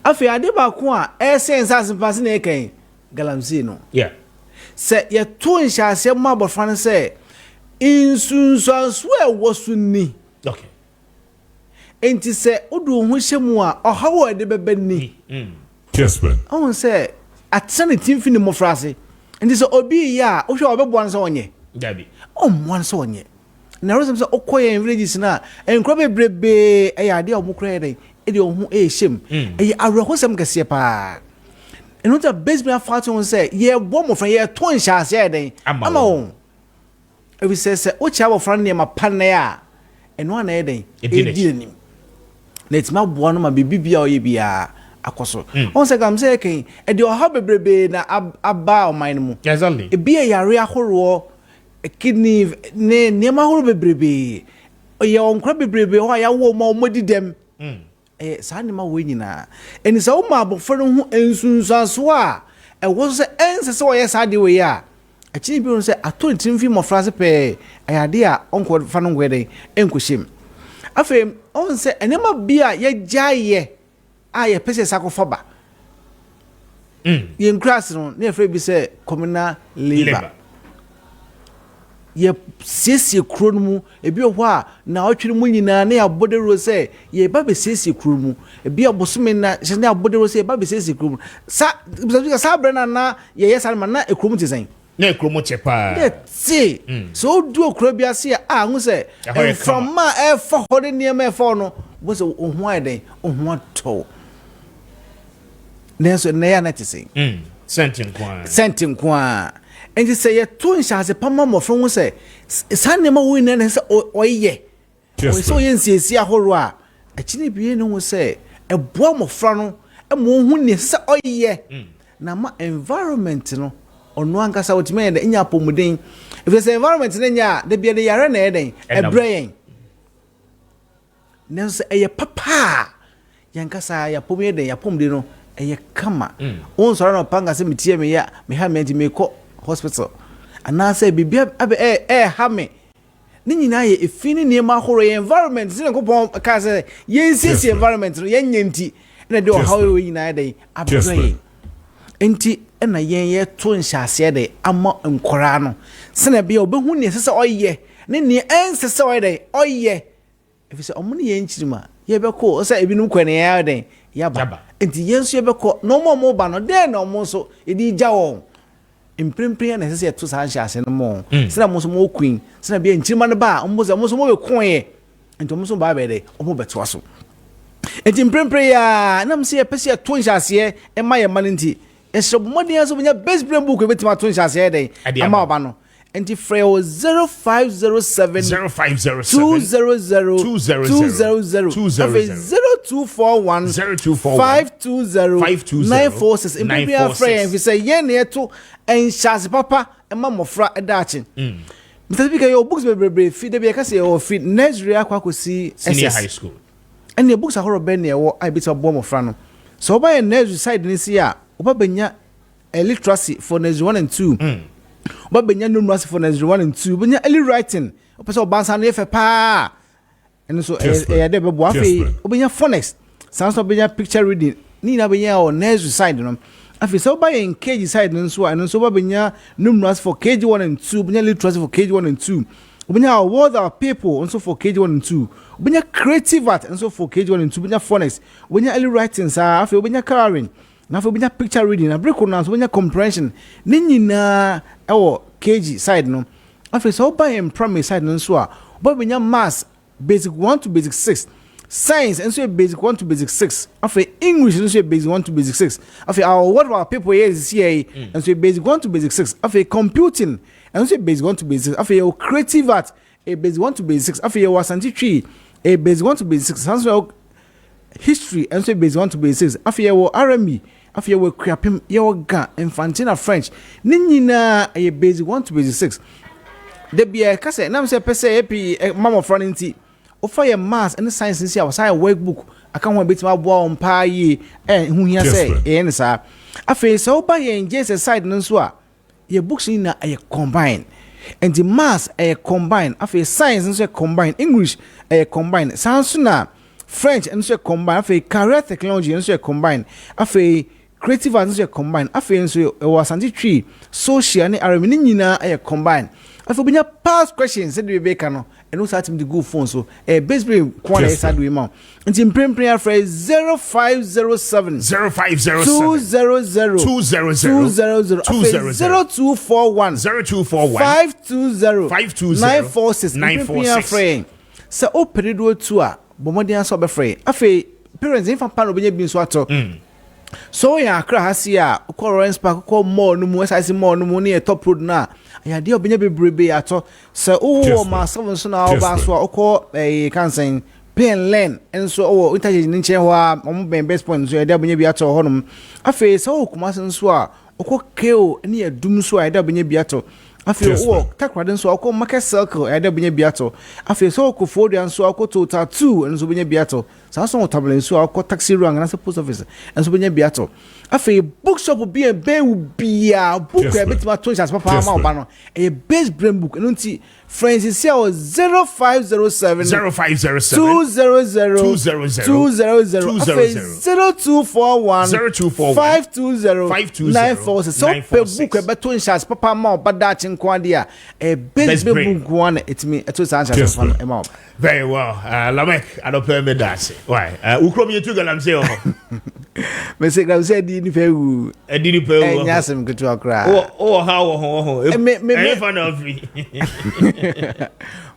afi ade ba ko a essence asempa se na eken galamsey no yeah se ye to nhyase ma bofan se insunsanso e wosuni okay enti se odu hu hyemu a ohawo ede bebani Kessben. On say atsane timfini mo frase enti se obi ya o hwe obebo an so onye dabi o mo an so onye na rosem se okoye villages na enkro bebrebe e ya de omukro ede e de ohu e hyem e awrehosem kese pa enu ta basement faton say ye bo mo fra ye ton hyase eden ama won ebi se o cha bo fra ne ma panne ya enu ana eden edini let ma bo no ma bibia o ye bia akoso on se gam se ken e de o ha bebrebe na aba o man mu exactly e bia yare ahoro kidney ne ma horo bebrebe ye onkra bebrebe ho ya wo ma omodi dem saa ne ma wo nyina eni sa wo ma abofo no ho ensunsanso a wo se ense se wo ye saa de we ya akini bi no se ato ntimfi mofra se pe ayade a onko fa no ngwede enkohyem afi on se enema bia ye gyaye a ye pese sakofa ba ye nkras no ne efre bi se communal labor ye siesie kuro no mu ebi ho a na otwere mu nyina na ya bodero se ye ba be siesie kuro mu ebi obosome na se na bodero se ba be siesie kuro mu sa brana na ye yesa na ekuro mu tisen na ekuro mu chepa ti so du okuro bi ase a hu se from ma e for hode niam e for no wo se ohun aden ohun to na so na ya na tisen sentin kwa and say ye to nhyase pama mofro ho say sanema wo ina na say oye so ye nsiesie ahoro a akini bie no ho say eboa mofra no mo hu ne say oye na ma environment no ono ankasa wotime na nya pomuden if say environment na nya de bie de yare na eden ebrain na say eye papa yankasa ya pomye de ya pomde no eye kama on so na panga se mitie me ya me ha me me ko hospital and say bibia ha me ni nyina ye efini ne ma horo environment sin ko pon ka say ye sisi environment no ye nyanti na de how we nyina dey abrain enti na ye to nhyase dey ama nkora no sina bia obehu ne sese oye ne ensese oye oye if say omo ne ye nchirima ye be ko say ebinum kwane ya dey yaba enti yenso ye be ko no mo ba no dey no mo so edi jawo imprempren na sese to san hyase no mo sina mo so mo queen sina bia nchirima no ba mo so mo be koe enti mo so ba be dey omo beto so enti imprempren ya na mo se ye pese to hyase e ma ye manenti e so modern so nya best brain book e betima to hyase dey ama oba no enti freo 0507 200 0241 520 946 imprempren freo if say ye na to enhyase papa e ma mofra e dachi Mr. Speaker, your books be feed be ka say o feed nursery akwakosi senior high school and your books are horror ben near I bit of bomb of frano so by a nursery side this year oba benya illiteracy for nursery 1 and 2 oba benya numeracy for nursery 1 and 2 benya early writing opa so bansa na efe pa and so e dey be bo afi obenya phonics sounds of benya picture reading ni na benya o nursery side no afi so by in KG side no so and so oba benya numeracy for KG 1 and 2 benya literacy for KG 1 and 2 obenya award our people also for KG 1 and 2 obenya creative art and so for KG 1 and 2 obenya phonics obenya early writing sa afi obenya coloring na afi obenya picture reading na break na so obenya comprehension ni nyina ewo KG side no afi so by in primary side no so a obenya maths basic 1 to basic 6 science and so basic 1 to basic 6 afi English and so basic 1 to basic 6 afi our what our people here is here and so basic 1 to basic 6 afi computing and so basic 1 to basic 6 afi your creative art a basic 1 to basic 6 afi your scientific a basic 1 to basic 6 and so history and so basic 1 to basic 6 afi your RME afi your krapim your ga infantile French ni nyina a basic 1 to basic 6 de bia ka say na say pese epi mama fronti o fa your maths and science nsi a wasa workbook aka ho betima aboa on pa yi hu hia say e nsa afi so ba ye nje side no so a your books in na combine and the maths combine afi science nso combine English combine sounds na French nso combine afi career technology nso combine afi creative art nso combine afi nso was anti social and army nyina combine afi obenya past questions said we be ka no and no start the good phone so basically kwona side we ma nti prempren afre 0507 0507 200 0241 520 946 946 so open do to a bomodian so be free afi parents in fa pa no benya bi so ato so ya akra hasi a ko Lawrence Park ko mall no mu SIC mall no mu ne top road na ya de obenya bebrebe ato so o ma seven so na oba so ko kansen pen lane enso o interchange ni nche ho a mo ben best point so ya de obenya bi ato honum afi so o kuma so a ko keo ne adum so a de obenya bi ato Afei wo takwade nso akọ market circle e da benye biato afei so okofo nso akọ total 2 nso benye biato sa so table nso akọ taxi rank na post office nso benye biato afei bookshop bi e be bia book e betima to chance papa ma oba no e base brain book no nti friends is here 0507 0507 200 afei 0241 520 946 so pe book e beto chance papa ma oba da Kwadia a base book one it me to answer amount. Very well. Lamek, I don't pay me that. Why? Ukrom you took I'm saying. Me say I said di pay who. E di pay who. Nyasem go to akra. Oh how. Me fan of free.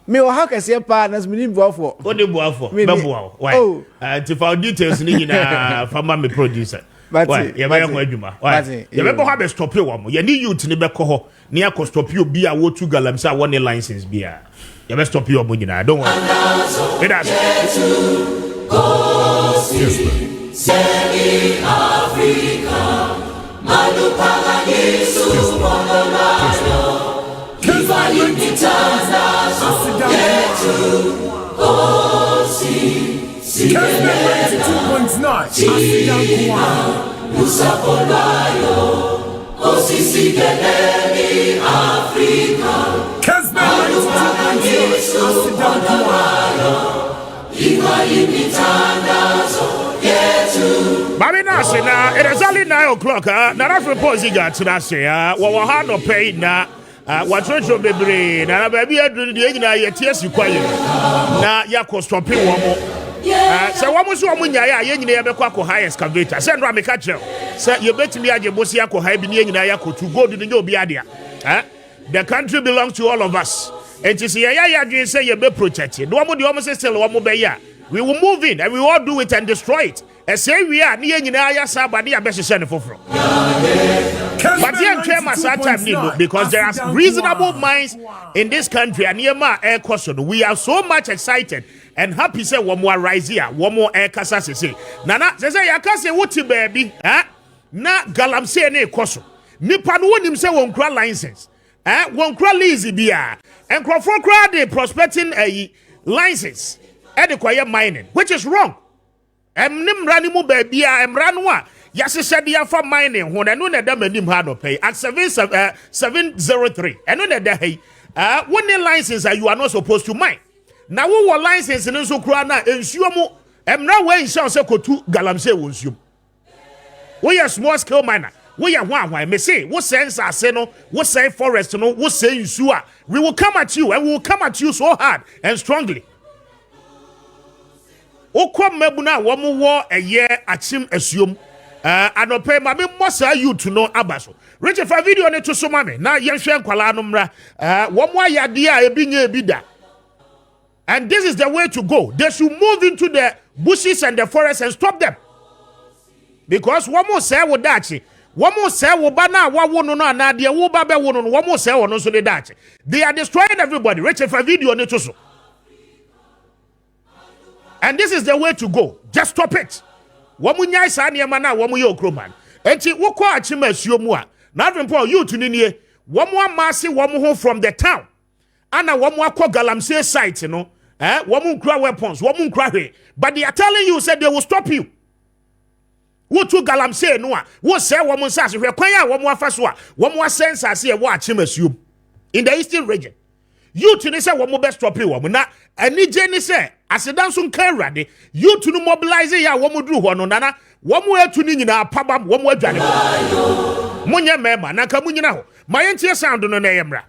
Me o how can say partners me boafo. What dey boafo? Me boafo. Why? To for details ni na farmer me producer. Why? You buy your adwuma. Why? You be go have stop you one. You need youth ni be ko ho. Ni akọ stop you bi a wo tu galam say one license bi a. You be stop you omo nyina. Don't worry. It has. Kessben. Africa. Malupaga Yesu Monololo. Kiva Yitana Yetu. Osi. Kessben 92.9. Musapolayo. Osisi Geleni Africa. Kessben 92.9. Iva Yitana Yetu. Mami Nasi na it is only 9 o'clock. Na that report ziga tunase. Wa ha no pay na. Watroncho bebre na baby aduru de nyina yetie sikwaye na yakọ stopping wo mo se wo mo so wo nyaye a ye nyina ye bekọ akọ high excavator se ndo ameka kire se ye betimi age bosi akọ high bi ne nyina yakọ to gold ne obi ade the country belongs to all of us and to see ya adwin say ye be protect no mo de wo mo se still wo mo be ya we will move in and we will all do it and destroy it and say we are ne nyina ya sa ba ne ya be hye ne foforo. But here came at that time, because there are reasonable minds in this country, and air caution. We are so much excited and happy. Say one more rise here, one more air kasa say. Nana, say yakase wuti baby, na galamse ne caution. Nipa no nim say one cra license, one cra lazy bia, and crofo cra de prospecting a license, and the quiet mining, which is wrong. Nim ranimu baby, ranwa. Yes, said the for mining when I know that them nim had no pay at 703. And know that hey, when the license you are not supposed to mine. Now we were license in so crana and sumo am now way shall say to galamse was you. We are small scale miner. We are one may say what sense I say no, what say forest no, what say you sua. We will come at you and we will come at you so hard and strongly. Okwa mebuna wamu wo a year achim assume. I don't pay my mossa you to know Abaso. Richard for video ne to so mame. Now Yanshan Kwalanumra. One more yadia a being a bida. And this is the way to go. They should move into the bushes and the forests and stop them. Because one more say with that. One more say Wobana, one no Nadia, Wobabe one more say on also the that. They are destroying everybody. Richard for video ne to so. And this is the way to go. Just stop it. Wamunya sa niema na wamu ye okroman enti wokọ achima asuo mu a na adwempo youth ni nie wamu amase wamu ho from the town ana wamu akọ galamsey site no wamu nkra weapons wamu nkra hwe but they are telling you said they will stop you wo to galamsey no a wo say wamu nsase hwe kwan a wamu afa so a wamu asensase e wo achima asuo in the eastern region youth ni say wamu be stop you wamu na anije ni say asedan so nka awrade you to no mobilize ya wo moduru ho no nana wo mo atu ni nyina pabam wo mo adwane munye mema na ka munyina ho mayentie sound no na yemra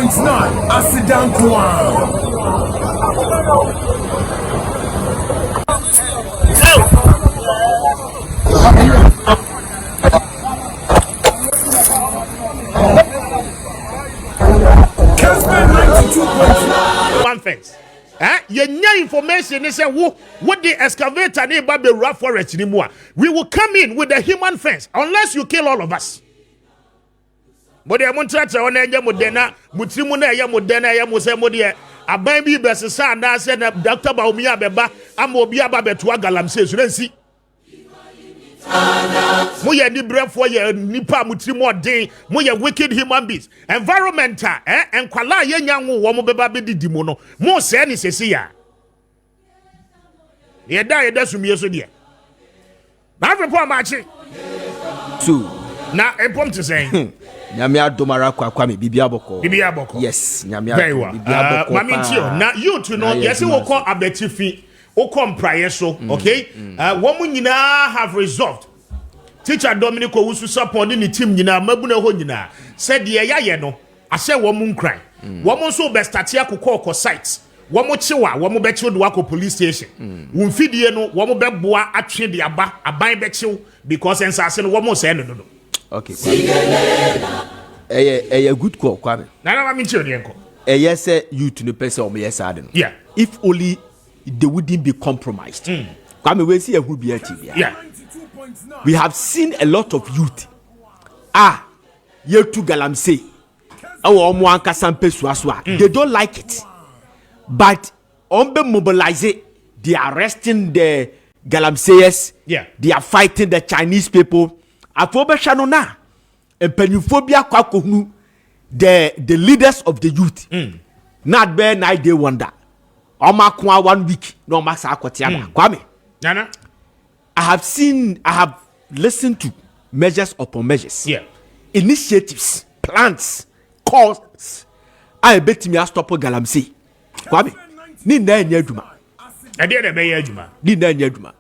92.9 Asidan Kwan. Kessben 92.9. One fence. Your information is what the excavator neighbor be rough forest anymore. We will come in with the human fence unless you kill all of us. But the Montrata on a Yamudena, Mutimuna Yamudena Yamusemodi, a baby Bessasa, and I said, Dr. Baumia Beba, Amobia Babetua Galam says, you don't see. Moya ni for your nipa mutimo day, moya wicked human beings. Environmental, and kwala yangu womo beba bedi dimono. Mo se ni sesi ya. Ye da sumi so dia. Na fe po Maakye. So, na empom to say. Nyame adomara kwa Kwame Bibia Boko. Bibia Boko. Yes, Nyame adomara. Bibia Boko. Mami tio, na you to know, yes we will call abetifi. Okom prayer so, okay? Woman nyina have resolved. Teacher Dominic Owusu support the team nyina mabuna ho nyina. Said ye ya no, ase woman cry. Woman so be start here ko sites. Woman chiwa, woman be chiw do akọ police station. Wonfidie no, woman be boa atwe de aba, aban be chiw because ensase no woman say no. Okay. A good call, Kwame. Na mami tio de enko. Yes, you to the person o me yes ade no. Yeah. If only they wouldn't be compromised. Kwame, we see a who be TV. Yeah. We have seen a lot of youth. Year to Galamsey. They don't like it. But on the mobilize they are arresting the Galamseyers. Yeah. They are fighting the Chinese people. Afobe Shanona. And Penuphobia Kwakohunu. The leaders of the youth. Not bear night they wonder. Omakwa 1 week no max akwatiana Kwame Nana I have listened to measures upon measures, initiatives, plans, calls. I bet me I stop Galamsey. Kwame ni na enya adwuma e dey na be ya adwuma ni na enya adwuma.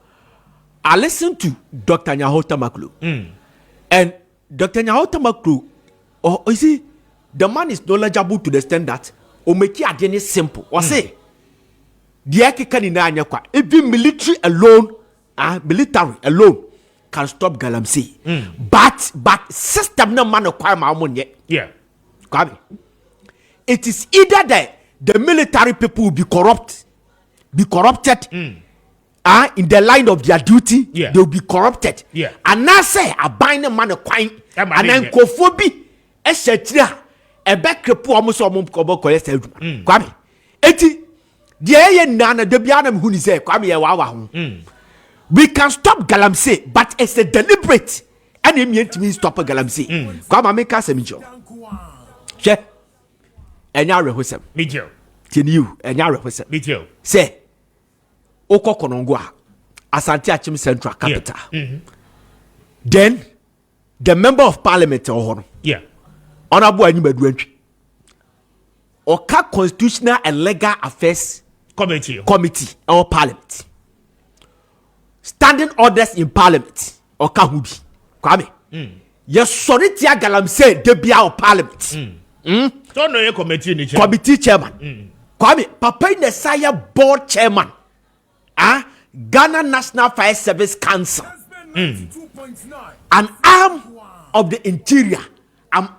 I listened to Dr. Nyahota Maklo and Dr. Nyahota Maklo, you see the man is knowledgeable to the extent that o make it simple or say even military alone can stop Galamsey. But system no man acquire my money. Yeah. It is either that the military people will be corrupted in the line of their duty, they will be corrupted. Yeah. And now say a bind man acquire and then kofobi etc. A back crepo almost almost Kwame. We can stop Galamsey, but it's a deliberate and it means stop Galamsey. Kwame make us a major. Che, and now rehearsal. Major. Can you and now rehearsal? Major. Say, Oko Konongwa, Asante Achim Central Capital. Then the member of parliament or Honorable Animadwenchi. Oka Constitutional and Legal Affairs Committee or Parliament. Standing orders in Parliament Oka Hubi. Kwame. Yes, sorry, Tia Galamsey, Debia or Parliament. Don't know your committee chairman. Kwame, Papa in the Sire Board Chairman. Ghana National Fire Service Council. An arm of the interior. An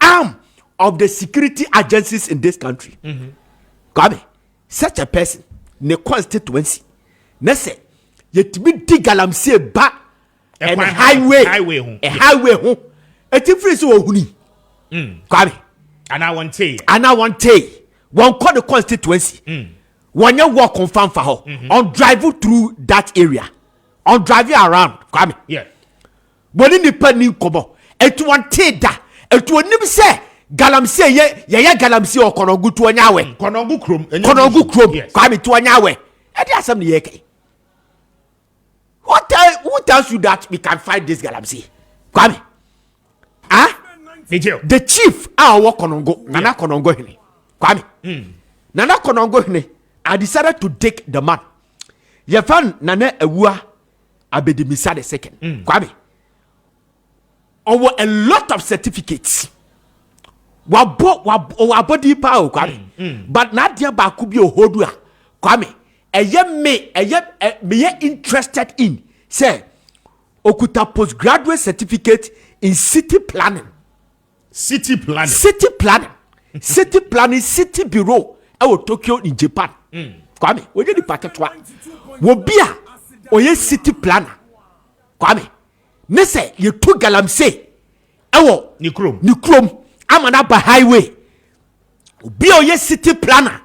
arm of the security agencies in this country. Kwame, such a person, ne constituency, ne say, yet me dig Galamsey ba and a highway home. A difference of huni. Kwame, and I want to one call the constituency. When you walk on farm for her, on drive through that area, on drive around. Kwame, when in the penny kobo, et one take that, et one never say. Galamsey ye Galamsey or Konogu to anyawe. Konogu krom. Kwame to anyawe. And there's some yeke. Who tells you that we can fight this Galamsey? Kwame. The chief our Konongo, Nana Konongo hini. Kwame. Nana Konongo hini. I decided to take the man. Ye found Nana Ewa Abedimisa the second. Kwame. Over a lot of certificates. wabody power Kwame. But not dear Bakubi or Hodua Kwame. Me interested in say Okuta postgraduate certificate in city planning. City planning, city bureau. Tokyo in Japan. Kwame, we did the packet one. Wobia oye city planner. Kwame, nese you two galamse. Nikrom. Amanaba highway. Be oye city planner,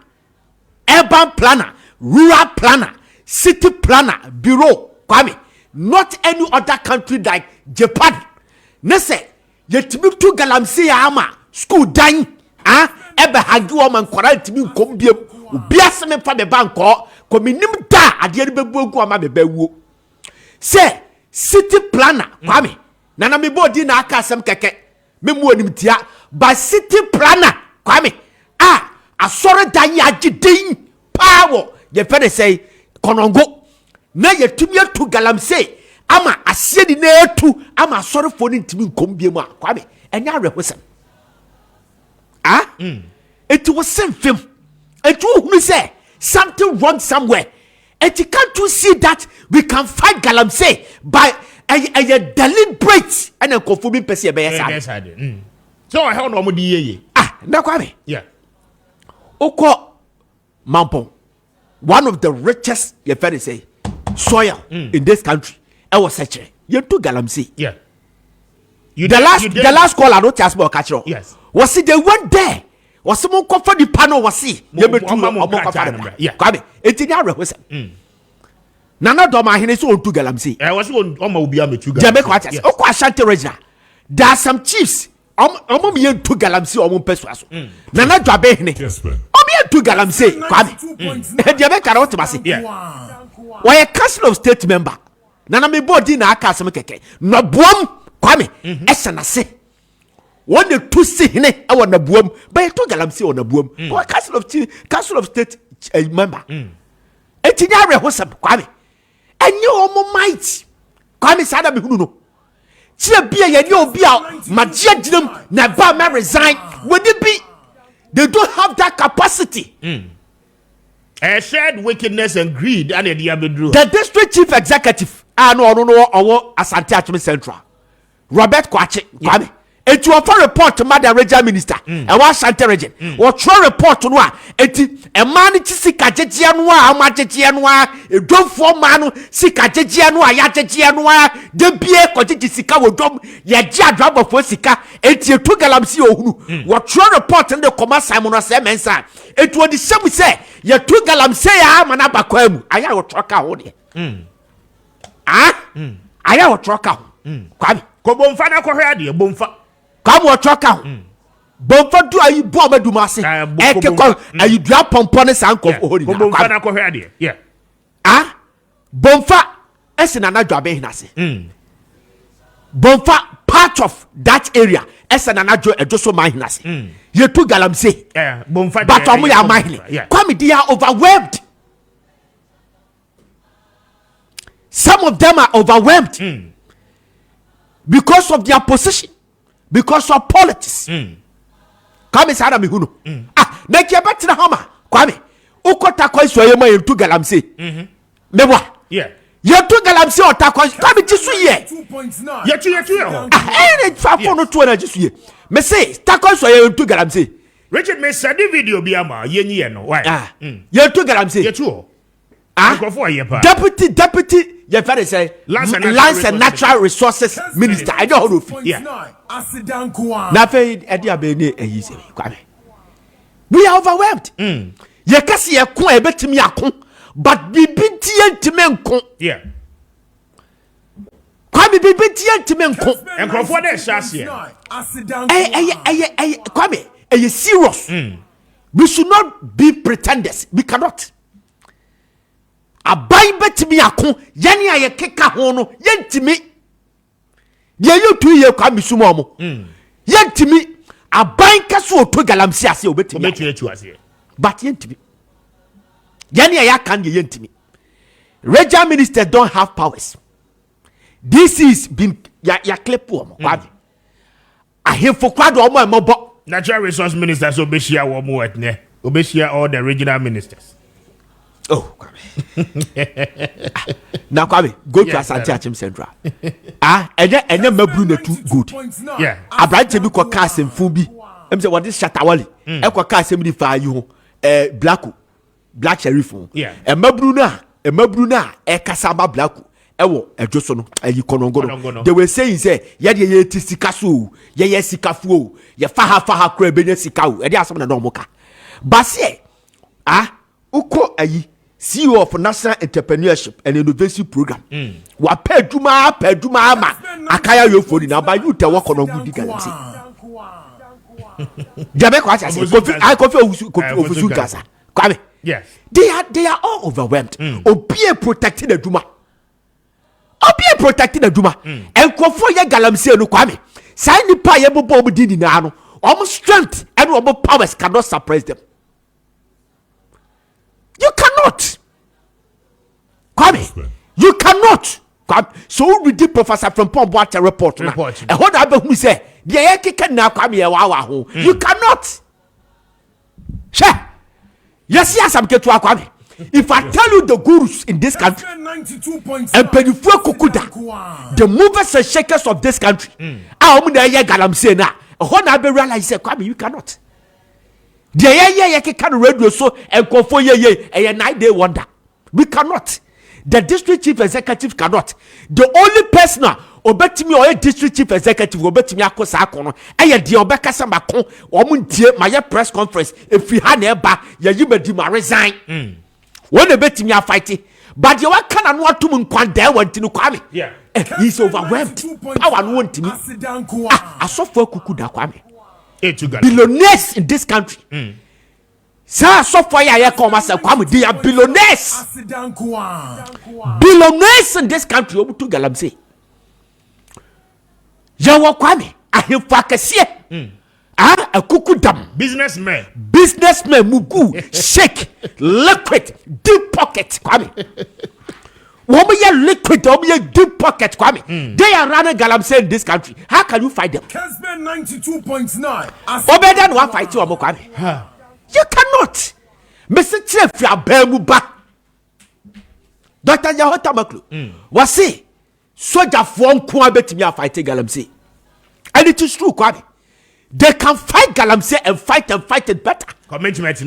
urban planner, rural planner, city planner bureau. Kwame, not any other country like Japan. Nese you two galamse ama school dying. Ebe hagi woman correct me come be biase me fa the bank ko minim da ade be buagu ama be bawo say city planner Kwame nana me body na aka asem keke me mu onim tia ba city planner Kwame asore dan ya gidin power ye fe say konongo na ye tumi atu galamse ama asie di na etu ama asore fo ni ntimi kom biem a Kwame enya rehosem it was same film. It will say something wrong somewhere. And you can't you see that we can fight galamsey by a deliberate and a conforming person. So I have no more ye. Now Kwame. Yeah. Oko Mampong, one of the richest you better say soil in this country. I was such a you to galamsey. Yeah. The last call I don't ask more catch. Yes. Was it they went there? Was someone covered the panel? Was see? Yeah, Kwame. It's in our house. Nana Doma Hennes own to Galamsey. I was on Mobia with you. Jamaica, oh, Ashanti Regina. There are some chiefs. Me to Galamsey or Peswas. Nana Jabene. Kessben. Me to Galamsey. Kwame. Jamaica not to say. Why a council of state member? Nana me body na akasem keke. No boom. Kwame. Esana say. One the two see hine I want a boom, but I took galamsey on a boom. Or council of state member. Etinyare hosam Kwame. And you omo might. Kwame sada be hunu. Chia bia ye ni obi a magia dinam na ba ma resign. Would it be they don't have that capacity? A shared wickedness and greed and the Abedru. The district chief executive no Asante Achime Central. Robert Kwache Kwame. It you offer report to Madam Regional Minister and one Santa region. Or try report to one. It a man sika jejianwa, amajejianwa, a drum for manu, sika jejianwa, yajejianwa, de bie kotiti sika wo drum, ya jia drama for sika, et you took galamsi ohunu. What try report in the commerce Simon Semensa. It was the same say, you took galamse ya manabakwemu. I have a trucker holding. I have a trucker. Come, Kobomfana Koreadi, Bomfa. Come on, trucker. Bomfa do I bomb a dumasi? Are you drop pompones and holding? Kobomfana Koreadi, yeah. Bomfa is in another job. Bomfa part of that area is an another just so minus. You took galamse. Yeah, Bomfa, but on your mind. Come, they are overwhelmed. Some of them are overwhelmed. Because of their position, because of politics. Kwame sada mi hunu. Na kia bati na hama. Kwame, ukota kwa iswa yema yentu galamse. Mebwa. Yeah. Yentu galamse otakwa. Kwame jisu ye. Yetu ye. Fafono tuwa na jisu ye. Mese, takwa iswa yentu galamse. Richard, me sadi video biyama yenye yeno. Why? Yentu galamse. Yetu. Deputy, you very say Lands and Natural Resources Minister. I don't know. Yeah. We are overwhelmed. You can see a coin, bet me a con, but be BTN to men. Yeah. Kwame be BTN to men. And Crawford is Kwame, are you serious? We should not be pretenders. We cannot. Abai betimi akon yani aye keka ho no yentimi ye yotu ye kwa misumo mo yentimi abai kaso oto galamsi ase obetimi ase but yentimi yani aye kan ye yentimi. Regional ministers don't have powers. This is been ya clip wo mo kwa ahemfo kwado omo emobo Natural resource ministers obeshia wo mo etne. Obeshia all the regional ministers. Oh, now Kwame, go to Asante Achim Central. And then mabru na too good. Yeah. Abrante bi ko ka asemfu bi. Em say what is Shatawali? E ko ka asem di fa yi ho. Black sheriff. Yeah. E mabru na e kasaba blacku. Ewo edwoso no ayi konongono. They were saying say ye de ye tisika so, ye sikafu, ye faha kra benya sika o. E de asem na no moka. Basie uko ayi CEO of National Entrepreneurship and Innovation Program. Wa peduma ama akaya yo phone na ba you te work on good galaxy. Jabe kwa say kofi gasa. Kwame. Yes. They are all overwhelmed. Obie protecting the duma. Enkofo ye galamsey no Kwame. Sai nipa ye bobo obdi ni na no. Omo strength and omo powers cannot suppress them. You cannot. Kwame, you cannot. Kwame. So we did Professor from Pomboate report. And what I who say, the Ekika now Kwame. You cannot. Sure. Yes, I'm get to Kwame. If I tell you the gurus in this country and Penifua Kukuda, the movers and shakers of this country, Galamsey now. What I realize, Kwame, you cannot. The can radio so and go for a 9-day wonder. We cannot. The district chief executive cannot. The only person obet me or a district chief executive obet me akosakono. Aya di obeka sambako omuntie my press conference if we had eba yimedi ma resign. When the bet me are fighting. But you can not to Kwande want to Kwame. Yeah. He's overwhelmed. Power no want me. I saw for Kukuda Kwame. Billionaires in this country. Sir, so far I come as a Kwame. They are billionaires. Billionaires in this country. Obu to Galamsey. Yawa Kwame. I Fakasie. A Kukudam. Businessman Mugu. Shake. Liquid. Deep pocket Kwame. Woman liquid, deep pocket Kwame. They are running Galamsey in this country. How can you fight them? Kessben 92.9. Obedan wa fight you Kwame. You cannot. Mr. Chief ya Bemuba. Dr. Yahota Maklu. Wasi soja for nko betimi a fight Galamsey. And it is true Kwame. They can fight Galamsey and fight it better. Commitment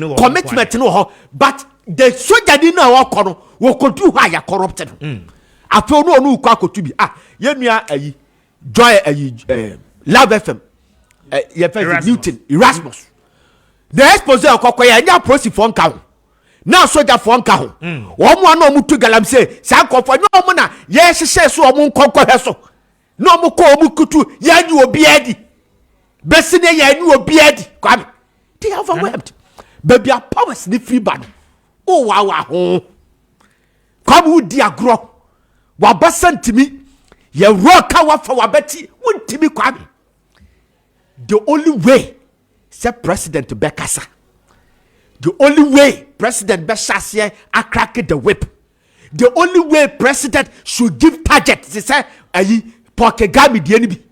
no. But the soldier didn't know what kono wo kodu ha ya corrupted. After no kwa kotubi. Yemia joy Love FM. Newton Erasmus. The exposure of Kokoya nya prosi for nka. Now soldier for nka ho. Omo na omu to Galamsey. Sa kofo no omo na ye hye so omo nkokko heso. No omo ko omu kutu ya nyu obi adi. Besine ya nyu obi adi. Kwame. They are overwhelmed. Baby our powers ni free bad. Oh wow. Come with the agro. Wabasantimi. Ye roka wafa wabeti. Wuntimi Kwame. The only way say President Bekasa. The only way President Beshasye a crack the whip. The only way President should give target. They say Pokegami the enemy.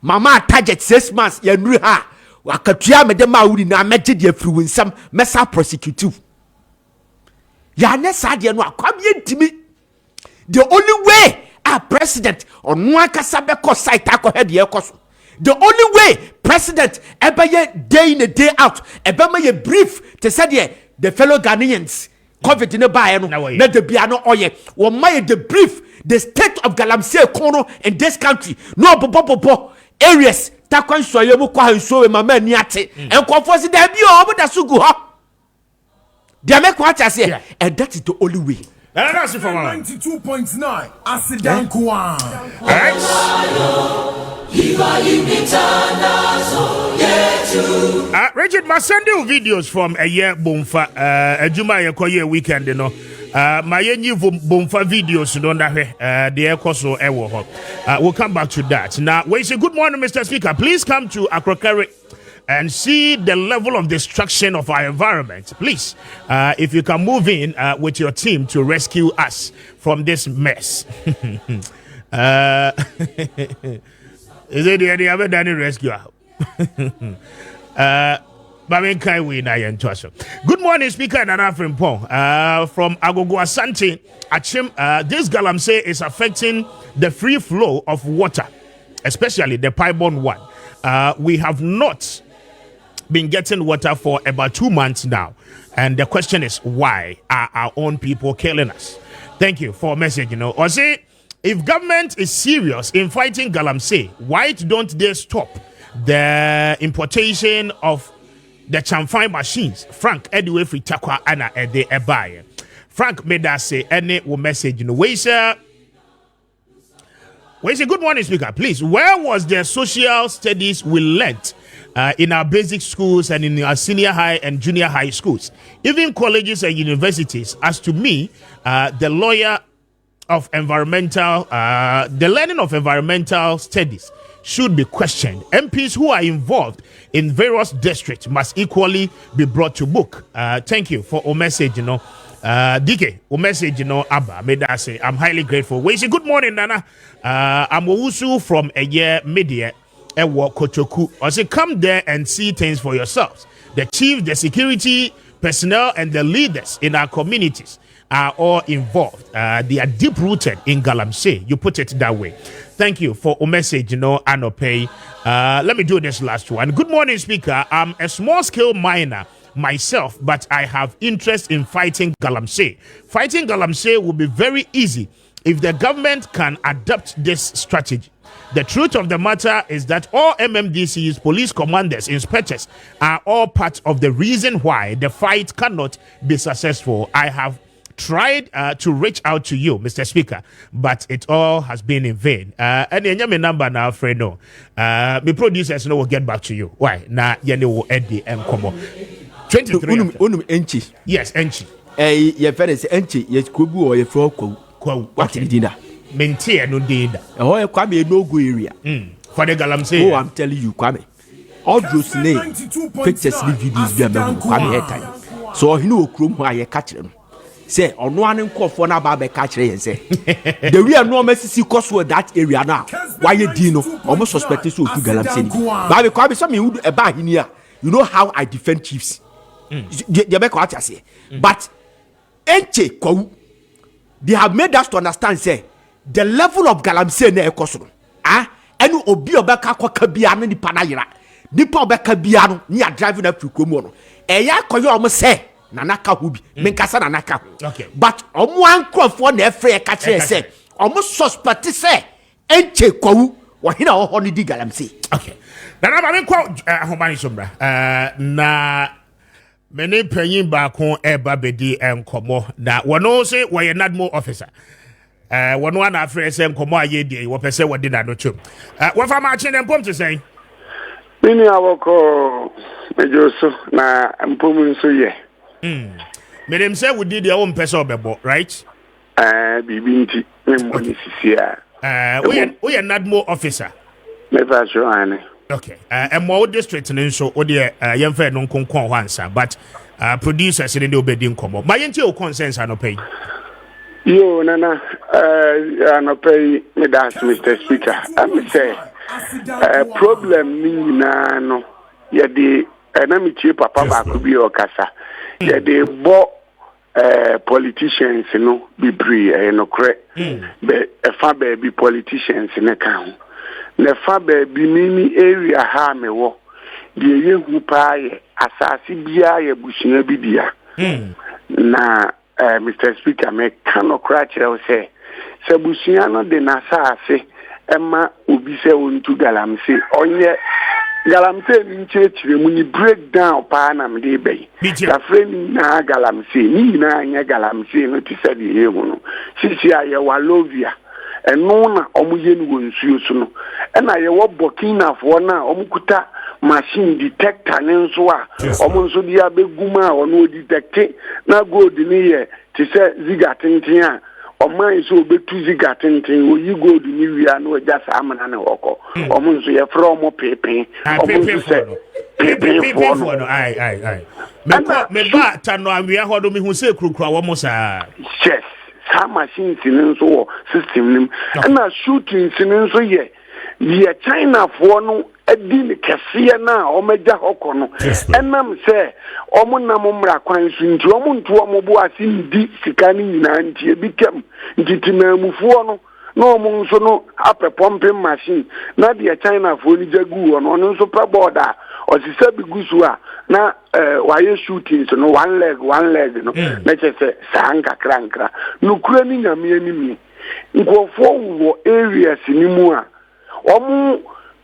Mama target 6 months. Ya nri ha. Wakatua me de ma wuri na meje de afiri nsam mesa prosecutive. Ya ne sade no akwame ntimi. The only way a president onu akasa be ko site akọ de ekoso. The only way president ebeye day in a day out ebema ye brief to say the fellow Ghanaians COVID ne ba no na de bia no oye wo maye the brief the state of Galamsey kono in this country no bobo areas takwan soye mu kwa nso we mama ni ate enkofo si da bi o da sugu ho de make what I say and that is the only way. That's it for 92.9 Asidan Kwa. Richard Masendo videos from a year Bomfa Juma Yakoye weekend, you know. My new Bomfa videos don't have the Ecoso Ewo. We'll come back to that. Now, we say good morning, Mr. Speaker. Please come to Akrokere and see the level of destruction of our environment. Please, if you can move in with your team to rescue us from this mess. Is it any other than a rescue? Good morning, Speaker Nana Frimpong. From Agogo Asante, Achim, this galamsey is affecting the free flow of water, especially the pipeline one. We have not been getting water for about 2 months now. And the question is, why are our own people killing us? Thank you for a message, Or say, if government is serious in fighting galamsey, why don't they stop the importation of the chamfine machines? Frank, anyway, free takwa ana ede ebaye. Frank made us say any message, We say, good morning, Speaker. Please, where was the social studies we learnt in our basic schools and in our senior high and junior high schools, even colleges and universities? As to me, the learning of environmental studies should be questioned. MPs who are involved in various districts must equally be brought to book. Thank you for a message, DK, a message, Abba, made us say, I'm highly grateful. We say, good morning, Nana. I'm Owusu from a year media. Kochoku. I say, come there and see things for yourselves. The chief, the security personnel, and the leaders in our communities are all involved. They are deep rooted in galamsey. You put it that way. Thank you for a message, Anope. Let me do this last one. Good morning, Speaker. I'm a small scale miner myself, but I have interest in fighting galamsey. Fighting galamsey will be very easy if the government can adopt this strategy. The truth of the matter is that all MMDCs, police commanders, inspectors are all part of the reason why the fight cannot be successful. I have tried to reach out to you, Mr. Speaker, but it all has been in vain. And my number now, friend. No, my producers will get back to you. Why? Na yene wo Eddie and Komo. 23. Enchi. Yes, Enchi. Your friend is Enchi. Yes, Kubu or your frog. What did dinner? Maintain no did. Oh, Kwame no go area. For the galamsey. Oh, I'm telling you, Kwame. All those names, pictures, videos, Kwame head time. So he know Chrome why you catch them. Say on one call for na ba catch and say the real no mercy cost for that area now. Why you dino almost suspected so to galamsey. But because some you a bar in here, you know how I defend chiefs. You make what I say. But Enche Kou, they have made us to understand say the level of galamsey na ekoso. Enu obi obeka kwa kabiano ni panayira. Nipa obeka biano ni a driving up to Kumono. Eya koyo omo say Nanaka Hubi, Menkasa Nanaka. Okay. But one crop for the free catcher say, almost suspect say, Enche Kou, or he know only dig galamsey. Okay. Now I'm quote Homani Sombra. Na many paying back on Ebabedi and Komo. Now one also why you're not more officer. One afraid saying Komo ye day, what per se what did I know too. What am I changing them to say? Many our call Mejoso na Mpumun so ye. Madam say we did their own person right? Bibinti, we are not more officer. Never sure. Okay. And more district and so the young fair non con answer, but producers in the obedient combo. My entire consensus are not pay. Yo, Nana, no pay me that's Mr. Speaker. I say problem me no. Yeah, the enemy chief Papa Kubi or Kasa. Yeah, they bought politicians, be brave, correct. But a far baby politicians in account. The far baby mini area harm wo. The young who pay assassi bia bushina bidia. Na Mr. Speaker, me cannot crash say. Sabusiano de Nasase, Emma Ubise unto Galamse, onye. Galamsey in church, when you break down Panam de Bay. The friend na Galamsey, ni na Galamsey, not to say the Yewono. Sisia Walovia, and Nona Omuyen won Susuno. And I walk Burkina for now, Omukuta machine detector, and so on. Omonso diabe guma or no detecting, now go the near to say Zigatintia. Or mine so be too zigatinting, will you go to New Year? No, just Amman and Oko. Or Monso, you're from more paper. Or Monso said, paper for no. Aye. Me back, and we are holding me who say Krukra almost. Yes, some machines in so system. And now shooting in so ye. China for no edin kesiye na omeja hoko no enam se omo nam mra kwan so nti omo nto omo bo ase ndi sika ni nyina nti ebikem nti timamufuo no na omo nso no ape pumping machine na de China fo ni jagu no nso pe border osisa bigusu a na waye shooting so no one leg no na chese sanga krankra no kura ni nyame animi nkofo wo areas ni mu a omo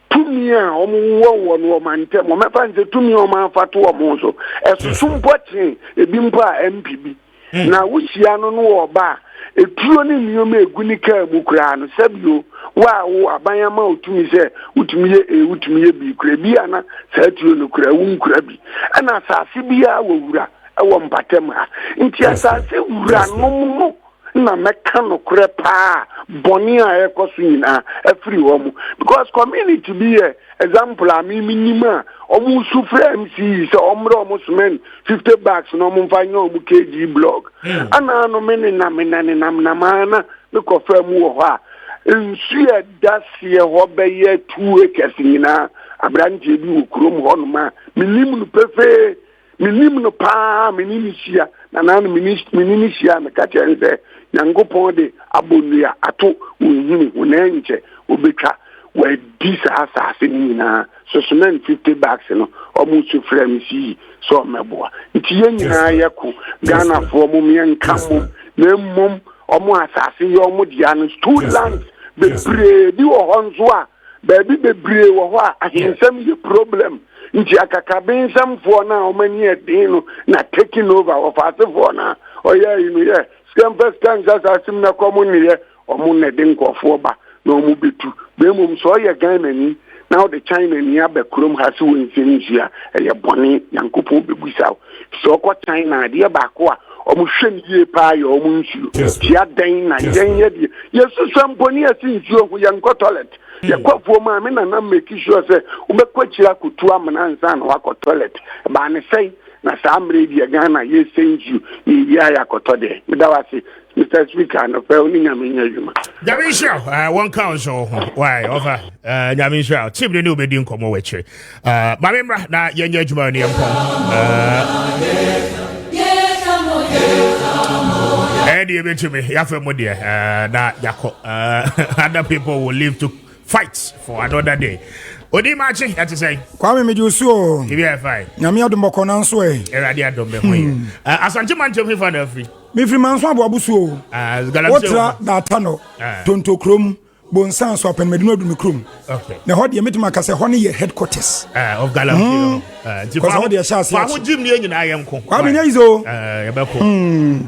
tumia omo wo no mante mo mefa nze tumia o manfato omo so esusumpoche ebimpo a MPB na wuhia no wo ba eturo ni nioma eguni ka mu kura no sabio wa wo abanyama otumi se utumiye bi kura bi ana sa eturo no kura wu kura bi ana asase bia wura ewo mpatem ha nti asase wura no na meka no kura pa boni a ekoso nyina afiri wo mu because community be example minima omu sufre MC so omro omu sumen 50 bucks no omu mfanya omu kg blog ana no mene na mana me ko fa mu wo ha nsu e dasie ho beye 2 acres nyina abrante bi wo krom ho no ma minim no pefe minim no pa minim sia na minim sia me ka chense Nyankopon de abonua ato wohini wonanche obetwa we disa asase nyina so sumen 50 bucks no omu su frame si so meboa nti nyina yako Ghana fo mu menkamo na mmom omu asase yo omu dia no two lands bebre bi wo honzo a baby bebre wo ho a ahensam ye problem nti akakabensam fo na omani edin no na taking over of asefo na oya inu first time asim na komuni ye omunne den kofo ba na omu betu bemum so ye Ghana ni now the China ni abekrom hase wonsinzia eye bone Yankopon bebusaw so ko China de ba ko a omu hwem ye pa ye omu nsuo tia den na den ye de yesu samponi asinsuo hu yanko toilet ye kwafo ma me na make sure say ubekwachira kutu amana nsa na wako toilet ba ne sei na samre dia Ghana ye senju ya yakotode midawasi Mr. Speaker no pe oni nyame nyadwuma Nyamisha one council why over Nyamisha team de no be din komo weche mamemra na yenye adwuma ni empon Eddie betumi yafe mo de na yako other people will live to fight for another day. Odi Maakye that is say Kwame mejusu if you fine nyame adombo na nso erade adombe hoye asante manchem fa na afri me free manso aboabusu wotra data no tonto krom bonsan so apen medino adu mikrom okay na hodi metima ka se ho ne headquarters of Galamsey because hodi ya sha fa ho jim ne nyina yenko Kwame ne izo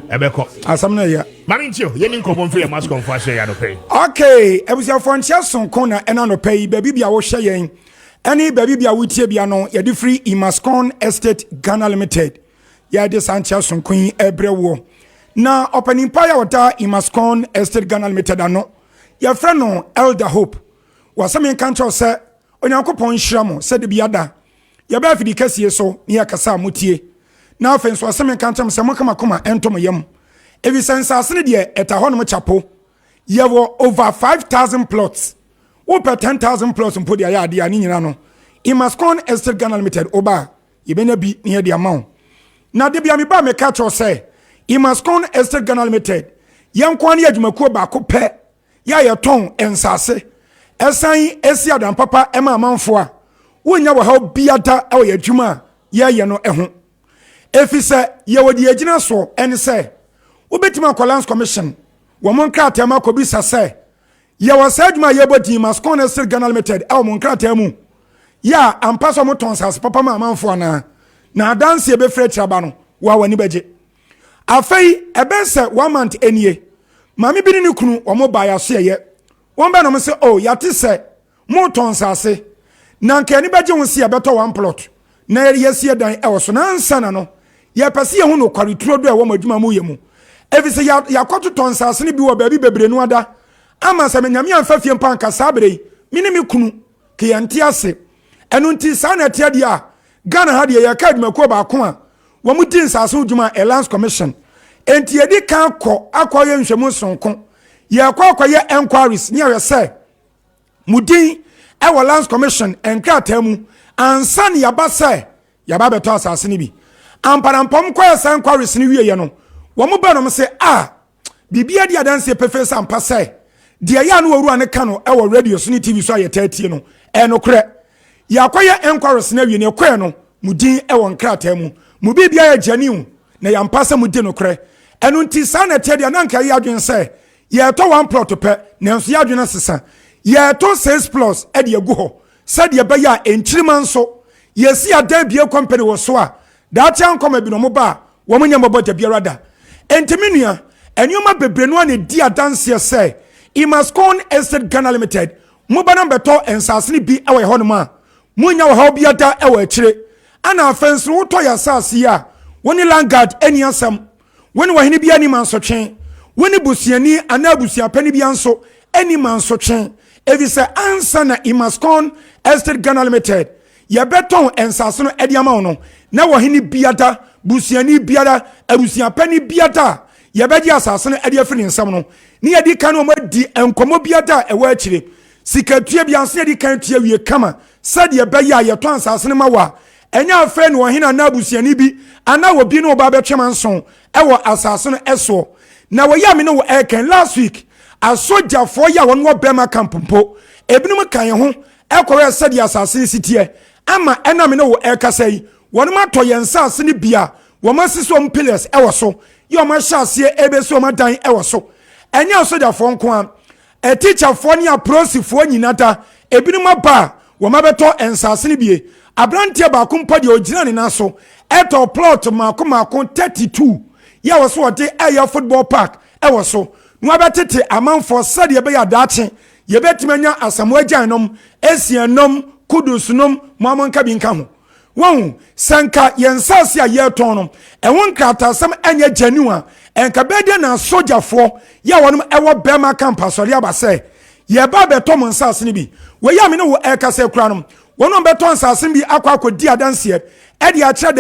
ebeko asam na ya mami ntio ye ni nkomo mfiri mas konfashe ya no pay okay ebusia fonche sonko na ena no pay baby bia wo hye yen any baby bia wutie bia no ye di free Imascon Estate Ghana Limited ya de sanche sonko yin ebrewo na opening power wata Imascon Estate Ghana Limited ano ya freno Elder Hope wasame kancho se onyankopon hyiramo se de biada ya ba fidi kase so ni akasa mutie na afenso wasame kancho se mokama entom yam evi sensasene de etahonom chapo yewo over 5,000 plots wo per 10,000 plots mpo de ya ade ani nyina no Imascon Estate Ghana Limited oba yebenya bi ne de amount na de bia me ba me catch say Imascon Estate Ghana Limited yankwa ne adwumakuo ba ko pe ya yeton ensase esan esi adam papa ema amanfo a wonya wo ha biata e wo yadwuma ye no eho efise ye wodi agina so en se wobetima Collins Commission wo mon krata ma ko bisa se ye wo sa adwuma ye bodi Imascon Estate Ghana Limited e wo mon krata mu ya ampaso mo ton sase papa ma amanfo na dance be frɛ traba no wa wani beje afei ebense 1 month enie mami bi ni kunu o mo ba ya so ye won be no mo se oh ya ti se mo ton sase na nka ni beje won se beto 1 plot na ye sie dan e wo so na nsa no ye pese ye hu no kwari turo do e wo madwuma mu ye mu efi se ya kwato ton sase ni bi wo ba bi bebre no ada ama se nyame amfa fie mpa nka sabre mini mi kunu ke ye nti ase enu nti sa na tie dia Ghana had ye ka adwumakuo ba ko a wo mu din sase udwuma Lands Commission enti edi kan akọ ye nhwemu sonko ye akọ ye enquiries ni ye say mudin ɛwɔ lands commission nkrataa mu ansa ne yaba sɛ yaba bɛtɔ asase ne bi amparampɔm kɔyɛ sɛ inquiries ne wie yɛ no wɔn bɛ nom sɛ bibia di adanse pefe sɛ ampa sɛ deɛ yɛ no wɔwura ne ka no ɛwɔ radio so ne tv so ayɛ taatie no ɛnokorɛ yɛakɔyɛ inquiries ne wie ne ɛkɔɛ no mu din ɛwɔ nkrataa mu mu bibia yɛ gyaniw na yɛmpa sɛ mu di nokorɛ ɛno nti saa na ɛteɛ deɛ na nka yɛ adwene sɛ yɛtɔ 1 plot pɛ nanso yɛ adwene sesa yɛtɔ 6 plus ɛde agu hɔ sɛdeɛ ɛbɛyɛ a ɛnkyirima nso yɛsi adan bie company wɔ so a daakye ankɔma bi no mo ba a wɔn nyɛ mbɔbɔ da biara da ntumi nua nneɛma bebree no a na di adanseɛ sɛ Imascon Estate Ghana Limited mo ba na bɛtɔ nsase ne bi ɛwɔ hɔ nom a mo nya wɔ ha obi ada ɛwɔ akyire ana afɛnso wotɔ yɛ asase a wɔne landguard ani asɛm wɔne wɔhene bi ani mansotwe wɔne busuani ana busuapani bi anso ani mansotwe evi sɛ ansa na Imascon Estate Ghana Limited yɛbɛtɔn nsase no ɛde ama no na wɔhene biada busuani biada abusuapani biada yɛbɛgye asase no ɛde afiri ne nsɛm no ne yɛde kan no ɔmadi nkɔmmɔ biada ɛwɔ akyire sikatua bi anso yɛde kan tua wie kama sɛdeɛ ɛbɛyɛ a yɛtɔn asase no ma wɔ a ɛnyɛ afei ne wɔhene ana abusuani bi ana wɔ bi no ɔba bɛtwɛm nso ɛwɔ asase no ɛsoɔ na wɔyɛ ame no wɔ ɛkɛn last week asogyafoɔ yɛ a wɔn wɔ bɛma camp mpo ebinom kan yɛn ho ɛkɔrɔ sɛdeɛ asase no si teɛ ama ɛnam no wɔ ɛkasa yi wɔn atɔ yɛn nsase no bia wɔn asisi wɔn pillars ɛwɔ so yɛ wɔn ahyɛ aseɛ ɛbɛsi wɔn adan ɛwɔ so ɛnyɛ asogyafoɔ nko a teacherfoɔ ne aprosifoɔ nyinaa da ebinom aba a wɔn abɛtɔ nsase no bie aberanteɛ baako mpo deɛ ogyina ne nan so ɛtɔ plot maako 32 yɛ wɔ so wɔde ɛyɛ football park ɛwɔ so na wɔabɛtete amanfoɔ sɛdeɛ ɛbɛyɛ adaakye yɛbɛtumi anya asamoah agyanom esianom kudusunom moamo nka bi nka ho wɔn sɛnka yɛn nsase a yɛtɔn no ɛho nkratasɛm ɛnyɛ gyaniw a ɛnka bɛdeɛ na sogyafoɔ yɛ wɔnom ɛwɔ bɛma camp asɔre aba sɛ yɛba bɛtɔ mo nsase no bi wɔyɛ ame no wɔ ɛkasa kura no wɔnom bɛtɔ nsase bi akɔdi adanseɛ ɛde akyerɛ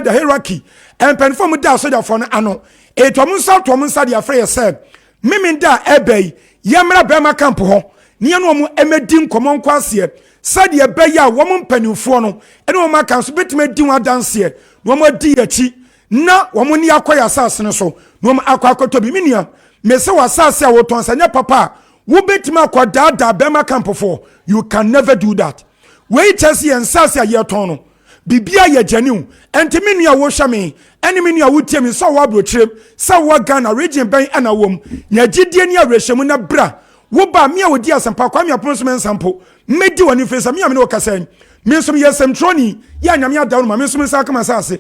the hierarchy mpanyinfoɔ mu da sogyafoɔ no ano etɔm nsa de afrɛ yɛ sɛ mimi da ɛbɛyi yɛmra bɛma camp hɔ ne yɛn wɔn ɛmɛdi nkɔmɔ nkɔ aseɛ sɛdeɛ ɛbɛyɛ a wɔn mpanyinfoɔ no ɛne wɔn aka nso bɛtumi adi wɔn adanseɛ na wɔn adi akyi na wɔn ni akɔ yɛ asase no so na wɔn akɔ akɔtɔ bi minia mɛsɛ wɔ asase a wɔtɔn sɛ nyɛ papa a wɔbɛtumi akɔ daadaa bɛma camp foɔ you can never do that wɔyi kyɛ sɛ yɛn asase a yɛtɔn no bibia yɛ gyaniw ɛnti mi nua wɔhwɛ me ɛne mi nua wotie mi sɛ wɔ aburokyerɛ sɛ wɔ Ghana region bɛn ɛna wɔm na gyidie ne awerɛhyɛmu na bra woba mi a wodi asɛmpa Kwame Appiah Kubi nsampo medi wɔ ne fesa mi a me ne wɔkasa mi nso yɛ sɛmtroni yɛ anyame adawo no ma mi nso nsa kama asase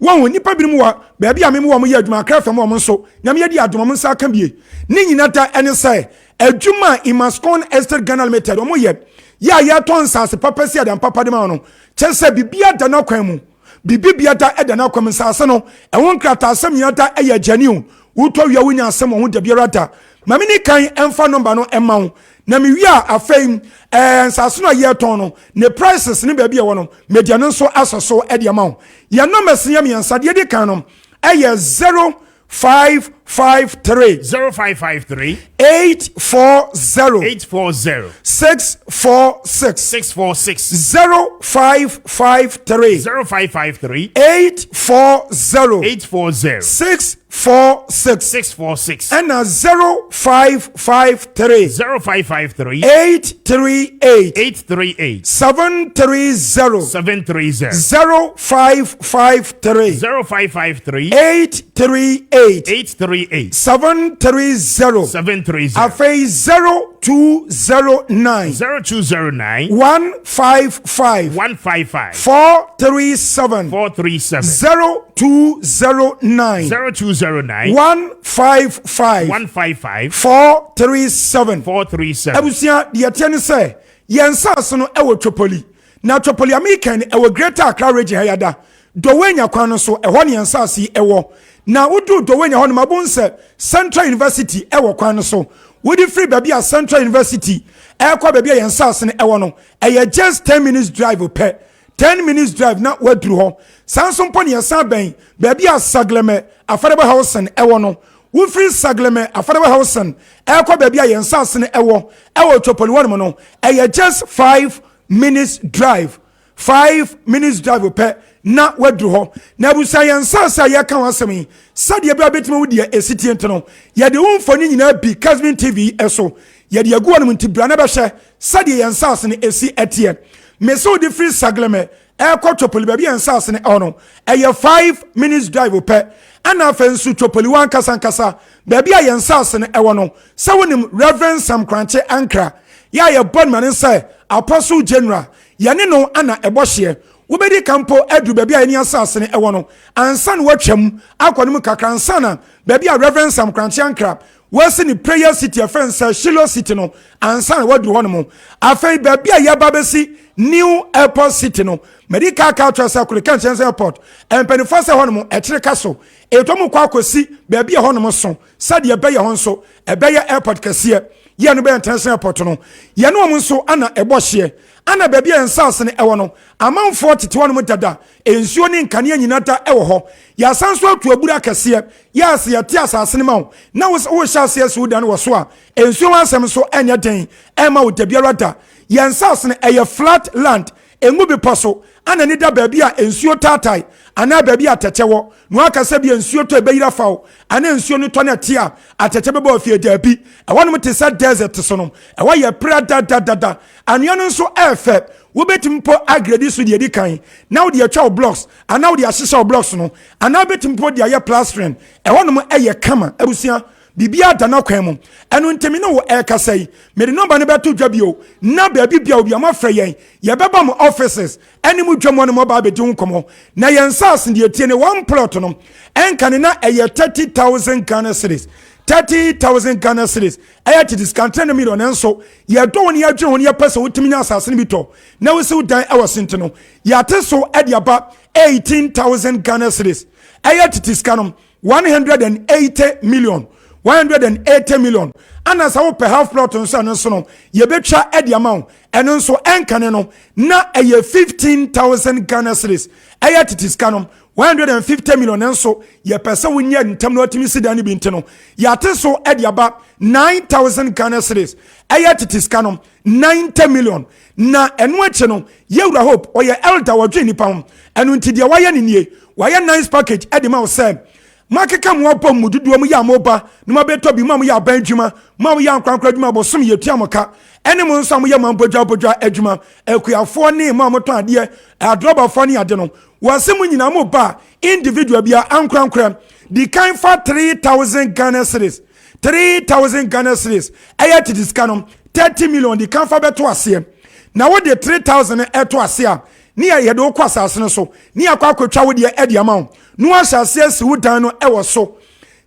wɔn nipa binom wɔ baabi a me wɔ mo yɛ adwuma akra fam wɔ mo nso nyame yɛ di adwuma mo nsa aka bie ne nyina da ɛne sɛ adwuma Imascon Estate Ghana Limited ɔmo yɛ ya yɛtɔn nsase papa si adam papa de ma no kyɛ sɛ bibia da na kwan mu bibia da ɛda na kwan nsase no ɛho nkrata asɛm nyina da ɛyɛ gyaniw wotɔ wia wonya asɛm ho da biara da mame ne kan ɛmfa number no ɛma wo na me wia afei nsase no yɛtɔn no ne prices ne baabi ɛwɔ no media no nso asɔso ɛde ama wo yɛ numbers ne yɛmiɛnsa deɛ de kan no ɛyɛ 0553 840 646 0553 840 646 and 0553 838 730 0553 838 730 afei 0209 155 437 0209 155 437 abusia deɛ tiɛ ne sɛ yɛn nsase no ɛwɔ Tripoli na Tripoli American ɛwɔ Greater Accra region ha yada Dowenya kwan no so ɛhɔ ne yɛn nsase ɛwɔ na wodu Dowenya hɔ no mabon sɛ Central University ɛwɔ kwan no so wodi free baabi a Central University ɛkɔ baabi a yɛn nsase no ɛwɔ no ɛyɛ just 10 minutes drive pɛ 10 minutes drive na waduru hɔ sanso mpo ne yɛsan bɛn baabi a Sagleme affordable housing ɛwɔ no Wofri Sagleme Afadawa Hausen Eko baby a yensase ne ewo Chopoli one no just 5 minutes drive 5 minutes drive pe na wadru ho na busa yensase ya kan wasemi sade bia betime wodi esiti ento ye de wonfoni nyina bi Kessben TV eso ye de agu anum ntibra na be hye sade yensase ne esi etie meso di free Sagleme Eko Chopoli baby yensase ne ono 5 minutes drive pe ana fensu Chopoli wan kasa baby a yensase ne ewo no se wonim Reverend Sam Kranche Ankra ya ye bonman say Apostle General yane no ana ebohye wobedi kampo adu baby a eni asase ne ewo no ansa ne watwam akonum kakra ansa na baby a Reverend Sam Kranche Ankra wasi ni prayer city offense Shiloh city no ansa na wadu ho no mo afei baby a yaba besi New Airport City no medical car transport Kessben airport empenifo se ho no mo ekire kaso etomu kwa akosi baby a ho no mo so sade ebe ye ho nso ebe ye airport kase ye no be international airport no ye no mo nso ana ebohye ana baby ensase ne ewo no amanfo tete no mo dada ensuo ne nkane anyinata ewo ho ya sanso atu abura kase ya ase ye tia asase ne ma na wo hya ase ase udan wo so a ensuo ansem so enya den ema wo dabiara da yensase ne eye flat land engu bi poso ana ni da baby a ensuo tatai ana baby a tetewo no aka se bi ensuo to ebeyira fawo ana ensuo no to na tia atete beba ofie dabi e wonu mte sa desert so no e wa ye prada da anyo no so efe wo betimpo agredi so de edi kan na wo de atwa blocks ana wo de ahyehya blocks no ana betimpo de aye plastering e wonu mo eye kama abusia bibia da na kwan mu enu ntemi no wo ekasai me de number ne beto dwabio na baabi bia obi amafra yen ye beba mo offices eni mu dwamo no mo ba be dun komo na yen sas de tie ne one plot no enka ne na eye 30,000 Ghana cedis 30,000 Ghana cedis eye to discount 10 million enso ye do woni adwe woni ye pese wotimi nya asase ne bi to na wo se udan e wasente no ya teso e de aba 18,000 Ghana cedis eye to discount 180 million 180 million ana sa wo per half plot nso anso no ye betwa edi amount eno nso enkane no na eye 15,000 Ghana cedis eye titiska no 150 million nso ye pese wonya ntam no otimi sida ne bi nteno ya te so edi aba 9,000 Ghana cedis eye titiska no 90 million na eno ache no ye wura hope oye elder wadwe nipa ho eno ntide waye ne nie waye nice package edi ma wo say makeka mo abom mududu mu ya moba no mabeto bi mam ya ban dwuma mam ya nkwankwa dwuma bosom ye tuamoka ene mo nso am ya mam bodwa adwuma akuafo ne mam to ade adroba fo ne ade no wasem nyina mo ba individual bia ankwankwa di kan for 3,000 Ghana cedis 3,000 Ghana cedis aya to discount 30 million di kan for beto ase na wo de 3,000 eto ase a ni ye do kwa asase so ni akwa akotwa wo de edi amount no asase si wudan no ewo so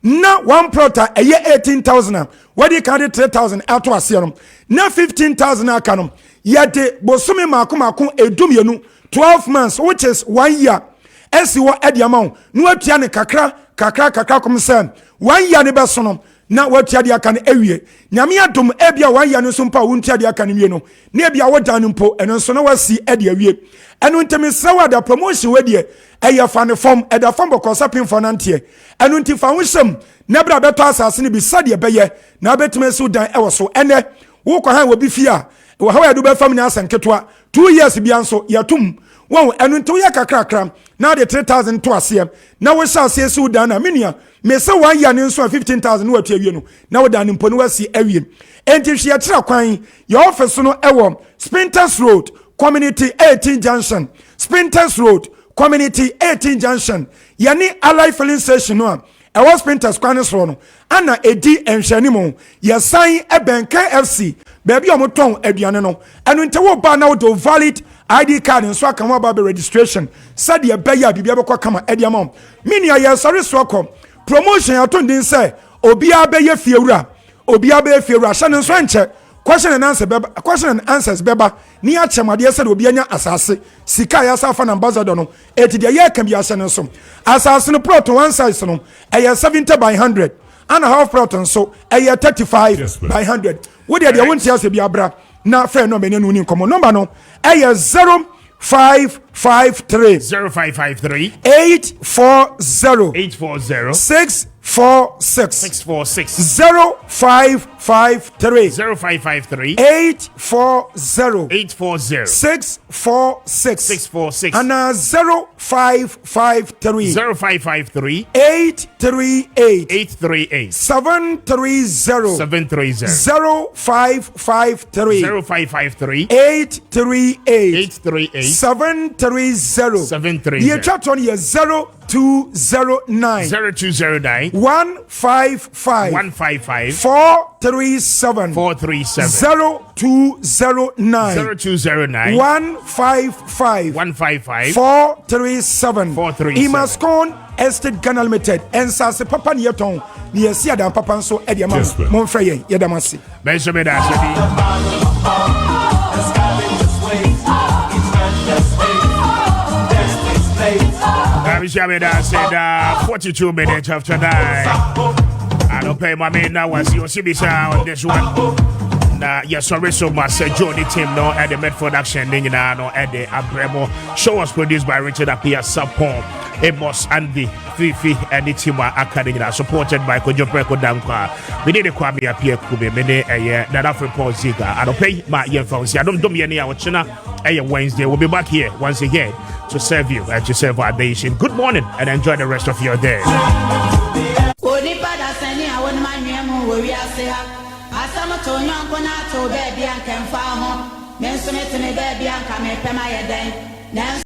na one plot eye 18,000 what you can 3,000 ato ase no na 15,000 aka no ye de bosome makomako edum yenu 12 months which is 1 year esi wo edi amount no atua ne kakra kom say 1 year ne be so no na watua de aka no ewie nyame adom ebia 1 year no so mpa wo ntua de aka no wie no na ebia wodan no mpo eno so na wasi edi awie enu ntemi sawa da promotion we de eye fa ne form e da form bokosa pin for nantie enu nti fa wo hyem na bra beto asase ne bi sade beye na betime so dan e wo so ene wo kwa han wo bi fia wo ha ya do be fam ne asanketwa 2 years bia nso yatum wo enu nti wo ya kakra na de 3,000 to asem na wo sha ase so dan na menia me se 1 year ne nso 15,000 wo atua wie no na wo dan mpo no wasi awie enti hwe kira kwan your office no ewo Sprinters Road Community 18 Junction Sprinters Road Community 18 Junction yani Allied Filling Station no e was Sprinters kwanes ro no ana edi enhwani mo ye san eben KFC baby omoton aduane no enu nte wo ba na wo do valid ID card nso aka mo ba registration said ye be ya bibia be kwa kama edi amount mini ya sorry so kom promotion ya to ndin say obi a be ye fiewura obi a be fiewura hye nso enche question and answers beba ni achemade said obi anya asase sika ya safa na ambassador no etide ye kan bi ase no so asase no plot one size no e 70 by 100 and a half plot so e 35 by 100 wo de won tia se bi abra na friend no menu ni komo number no e 0553 840 6 646 0553 0553 840 646 and 0553 838 730 730 0553 838 730 the chat on here 0209 155 437 0209 155 437 Imascon Estate Ghana Limited and Sase Papa Nieton near Siadam Papa so Ediaman Monfrey Yadamasi Benjamin said 42 minutes after 9. I don't pay my man now as you see me on this one. Yes, sorry so much. Johnny Tim no at the Medford Action no at the Abremo. Show was produced by Richard Appiah Sapon, Amos Andy, Fifi and the Tima Academy, supported by Kojo Preko Damka. We need a Kwame Appiah Kubi, many a year that Afro Paul Ziga. I don't pay my earphones. I don't do me any hour China. Wednesday we'll be back here once again to serve you and to serve our nation. Good morning and enjoy the rest of your day.